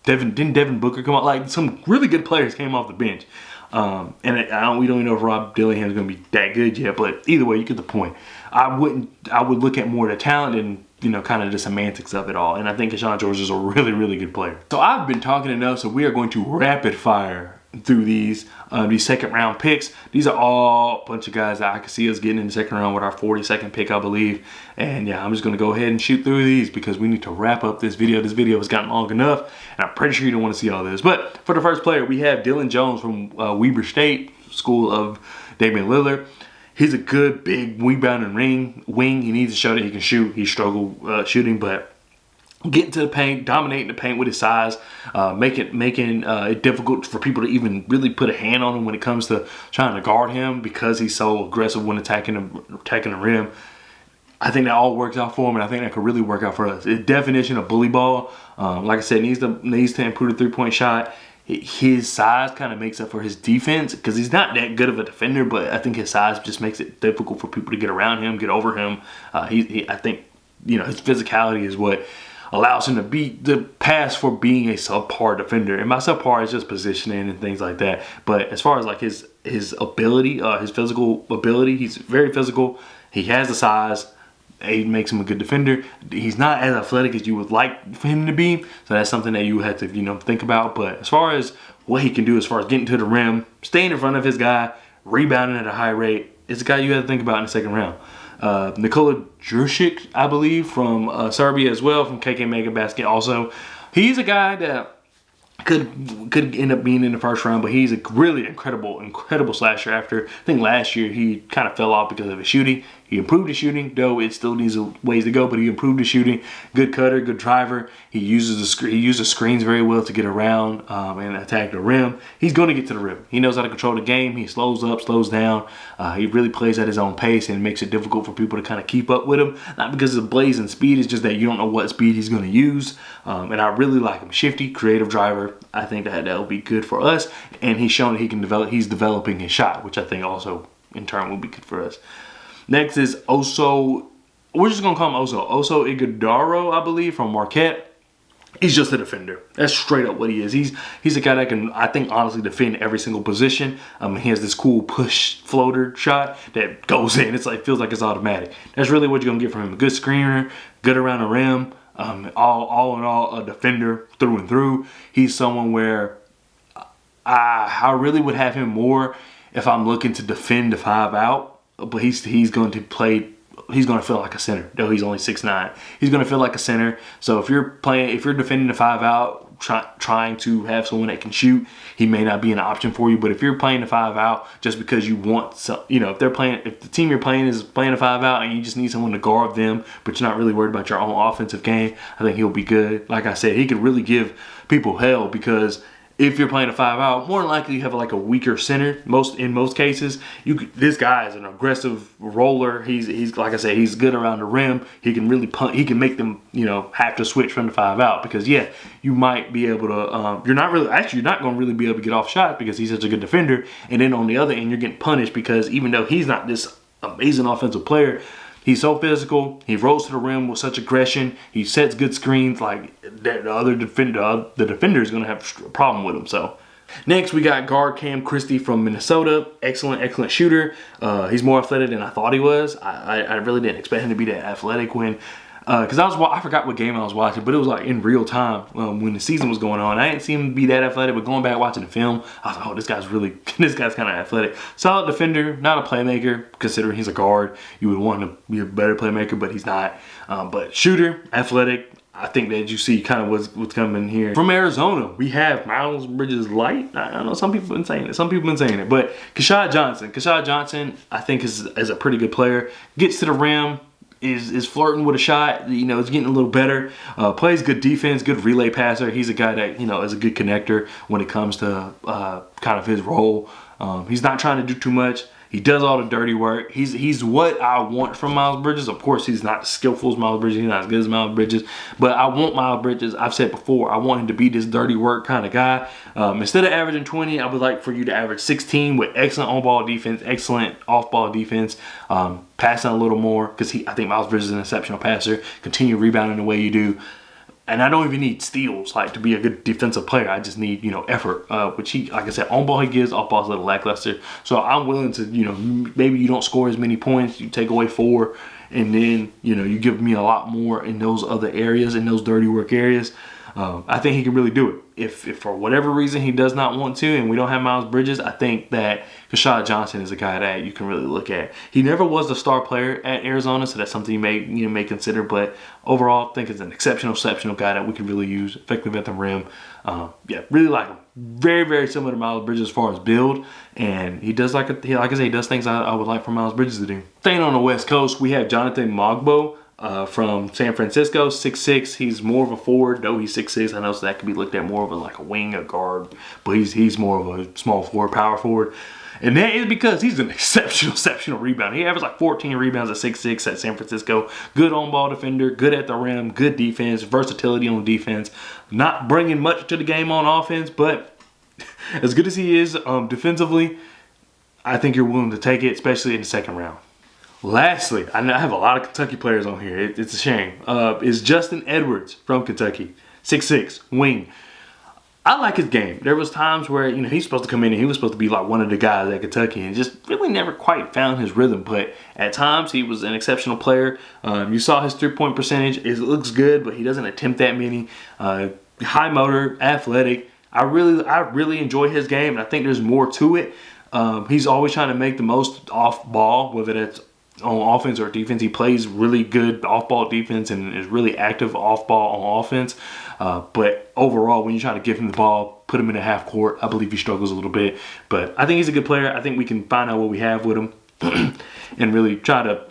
Didn't Devin Booker come out? Like, some really good players came off the bench. And we don't even know if Rob Dillingham is going to be that good yet, but either way, you get the point. I would look at more the talent and, you know, kind of the semantics of it all. And I think Keshawn George is a really good player. So I've been talking enough, so we are going to rapid fire through these second round picks. These are all a bunch of guys that I can see us getting in the second round with our 42nd pick, I believe. And yeah, I'm just going to go ahead and shoot through these because we need to wrap up this video. This video has gotten long enough, and I'm pretty sure you don't want to see all this. But for the first player, we have Dylan Jones from Weber State, School of Damian Lillard. He's a good, big rebounding wing. He needs to show that he can shoot. He struggled shooting, but getting to the paint, dominating the paint with his size, making it difficult for people to even really put a hand on him when it comes to trying to guard him because he's so aggressive when attacking the rim. I think that all works out for him, and I think that could really work out for us. The definition of bully ball, like I said, needs to improve the three-point shot. His size kind of makes up for his defense because he's not that good of a defender, but I think his size just makes it difficult for people to get around him, get over him. I think, you know, his physicality is what allows him to beat the pass for being a subpar defender. And by subpar is just positioning and things like that. But as far as like his ability, his physical ability, he's very physical. He has the size. It makes him a good defender. He's not as athletic as you would like for him to be. So that's something that you have to, you know, think about. But as far as what he can do as far as getting to the rim, staying in front of his guy, rebounding at a high rate, it's a guy you have to think about in the second round. Nikola Jurčić, I believe, from Serbia as well, from KK Mega Basket also. He's a guy that could end up being in the first round, but he's a really incredible slasher. After, I think last year, he kind of fell off because of his shooting. He improved his shooting, though it still needs a ways to go, but he improved his shooting. Good cutter, good driver. He uses screens very well to get around and attack the rim. He's going to get to the rim. He knows how to control the game. He slows up, slows down. He really plays at his own pace and makes it difficult for people to kind of keep up with him. Not because of blazing speed, it's just that you don't know what speed he's going to use. And I really like him. Shifty, creative driver. I think that will be good for us. And he's shown that he can develop. He's developing his shot, which I think also in turn will be good for us. Next is Oso. We're just going to call him Oso. Oso Ighodaro, I believe, from Marquette. He's just a defender. That's straight up what he is. He's a guy that can, I think, honestly defend every single position. He has this cool push floater shot that goes in. It's like, feels like it's automatic. That's really what you're going to get from him. A good screener, good around the rim. All in all, a defender through and through. He's someone where I really would have him more if I'm looking to defend the 5 out. But he's going to play. He's going to feel like a center, though he's only 6'9". He's going to feel like a center. So if you're defending the 5 out, trying to have someone that can shoot, he may not be an option for you. But if you're playing the 5 out just because you want some, you know, if the team you're playing is playing a 5 out and you just need someone to guard them, but you're not really worried about your own offensive game, I think he'll be good. Like I said, he could really give people hell because if you're playing a 5 out, more than likely you have like a weaker center. In most cases, this guy is an aggressive roller. He's like I said, he's good around the rim. He can really punt. He can make them, you know, have to switch from the 5 out because yeah, you might be able to. You're not going to really be able to get off shots because he's such a good defender. And then on the other end, you're getting punished because even though he's not this amazing offensive player, he's so physical. He rolls to the rim with such aggression. He sets good screens. Like the defender is going to have a problem with him. So next we got guard Cam Christie from Minnesota. Excellent shooter. He's more athletic than I thought he was. I really didn't expect him to be that athletic when. Because I forgot what game I was watching, but it was like in real time when the season was going on. I didn't see him be that athletic, but going back watching the film, I was like, oh, this guy's kind of athletic. Solid defender, not a playmaker, considering he's a guard. You would want him to be a better playmaker, but he's not. But shooter, athletic. I think that you see kind of what's coming here. From Arizona, we have Miles Bridges Light. I know some people have been saying it. But Keshad Johnson, I think is a pretty good player. Gets to the rim. is flirting with a shot. You know, is getting a little better. Plays good defense, good relay passer. He's a guy that, you know, is a good connector when it comes to kind of his role. He's not trying to do too much. He does all the dirty work. He's what I want from Miles Bridges. Of course, he's not as skillful as Miles Bridges. He's not as good as Miles Bridges. But I want Miles Bridges. I've said before, I want him to be this dirty work kind of guy. Instead of averaging 20, I would like for you to average 16 with excellent on-ball defense, excellent off-ball defense, passing a little more, because I think Miles Bridges is an exceptional passer. Continue rebounding the way you do. And I don't even need steals like to be a good defensive player. I just need, you know, effort, which he, like I said, on ball he gives, off ball is a little lackluster. So I'm willing to, you know, maybe you don't score as many points, you take away 4, and then, you know, you give me a lot more in those other areas, in those dirty work areas. I think he can really do it. If for whatever reason he does not want to, and we don't have Miles Bridges, I think that Charlotte Johnson is a guy that you can really look at. He never was the star player at Arizona, so that's something you may consider. But overall, I think it's an exceptional guy that we can really use, effective at the rim. Yeah, really like him. Very, very similar to Miles Bridges as far as build, and he does like I said, he does things I would like for Miles Bridges to do. Staying on the West Coast, we have Jonathan Mogbo. From San Francisco, 6'6". He's more of a forward, though he's 6'6". I know so that could be looked at more of like a wing, a guard, but he's more of a small forward, power forward. And that is because he's an exceptional rebounder. He averaged like 14 rebounds at 6'6" at San Francisco. Good on-ball defender, good at the rim, good defense, versatility on defense. Not bringing much to the game on offense, but as good as he is defensively, I think you're willing to take it, especially in the second round. Lastly, I have a lot of Kentucky players on here. It's a shame. Is Justin Edwards from Kentucky. 6'6", wing. I like his game. There was times where, you know, he's supposed to come in and he was supposed to be like one of the guys at Kentucky and just really never quite found his rhythm. But at times, he was an exceptional player. You saw his three-point percentage. It looks good, but he doesn't attempt that many. High motor, athletic. I really enjoy his game, and I think there's more to it. He's always trying to make the most off ball, whether that's on offense or defense. He plays really good off-ball defense and is really active off-ball on offense. But overall, when you try to give him the ball, put him in a half court, I believe he struggles a little bit. But I think he's a good player. I think we can find out what we have with him and really try to...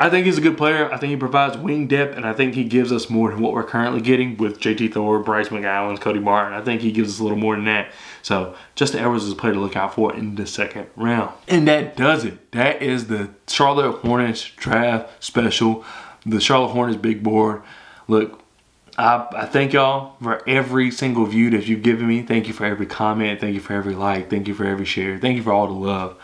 I think he's a good player. I think he provides wing depth, and I think he gives us more than what we're currently getting with JT Thor, Bryce McGowan, Cody Martin. I think he gives us a little more than that. So Justin Edwards is a player to look out for in the second round. And that does it. That is the Charlotte Hornets draft special. The Charlotte Hornets big board. Look, I thank y'all for every single view that you've given me. Thank you for every comment. Thank you for every like. Thank you for every share. Thank you for all the love.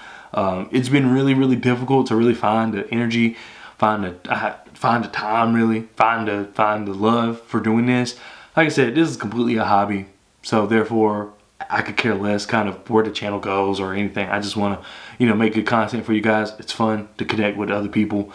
It's been really, really difficult to really find the energy, find the time, really, find the love for doing this. Like I said, this is completely a hobby, so therefore I could care less kind of where the channel goes or anything. I just want to, you know, make good content for you guys. It's fun to connect with other people,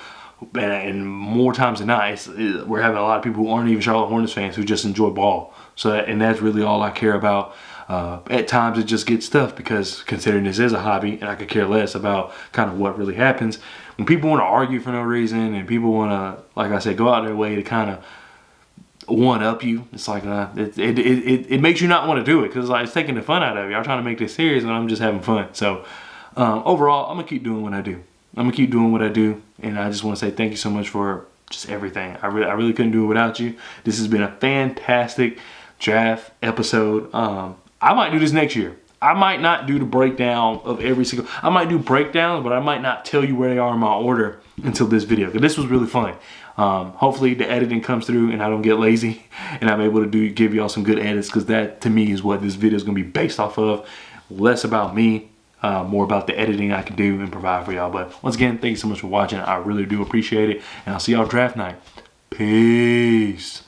and more times than not, we're having a lot of people who aren't even Charlotte Hornets fans who just enjoy ball. So and that's really all I care about. At times it just gets tough because considering this is a hobby and I could care less about kind of what really happens. When people want to argue for no reason and people want to, like I said, go out their way to kind of one-up you, it's like it makes you not want to do it because like, it's taking the fun out of you. I'm trying to make this serious and I'm just having fun. So overall, I'm going to keep doing what I do. I'm going to keep doing what I do, and I just want to say thank you so much for just everything. I really couldn't do it without you. This has been a fantastic draft episode. I might do this next year. I might not do the breakdown of every single... I might do breakdowns, but I might not tell you where they are in my order until this video, because this was really fun. Hopefully the editing comes through and I don't get lazy and I'm able to give y'all some good edits, because that to me is what this video is going to be based off of. Less about me, more about the editing I can do and provide for y'all. But once again, thank you so much for watching. I really do appreciate it, and I'll see y'all draft night. Peace.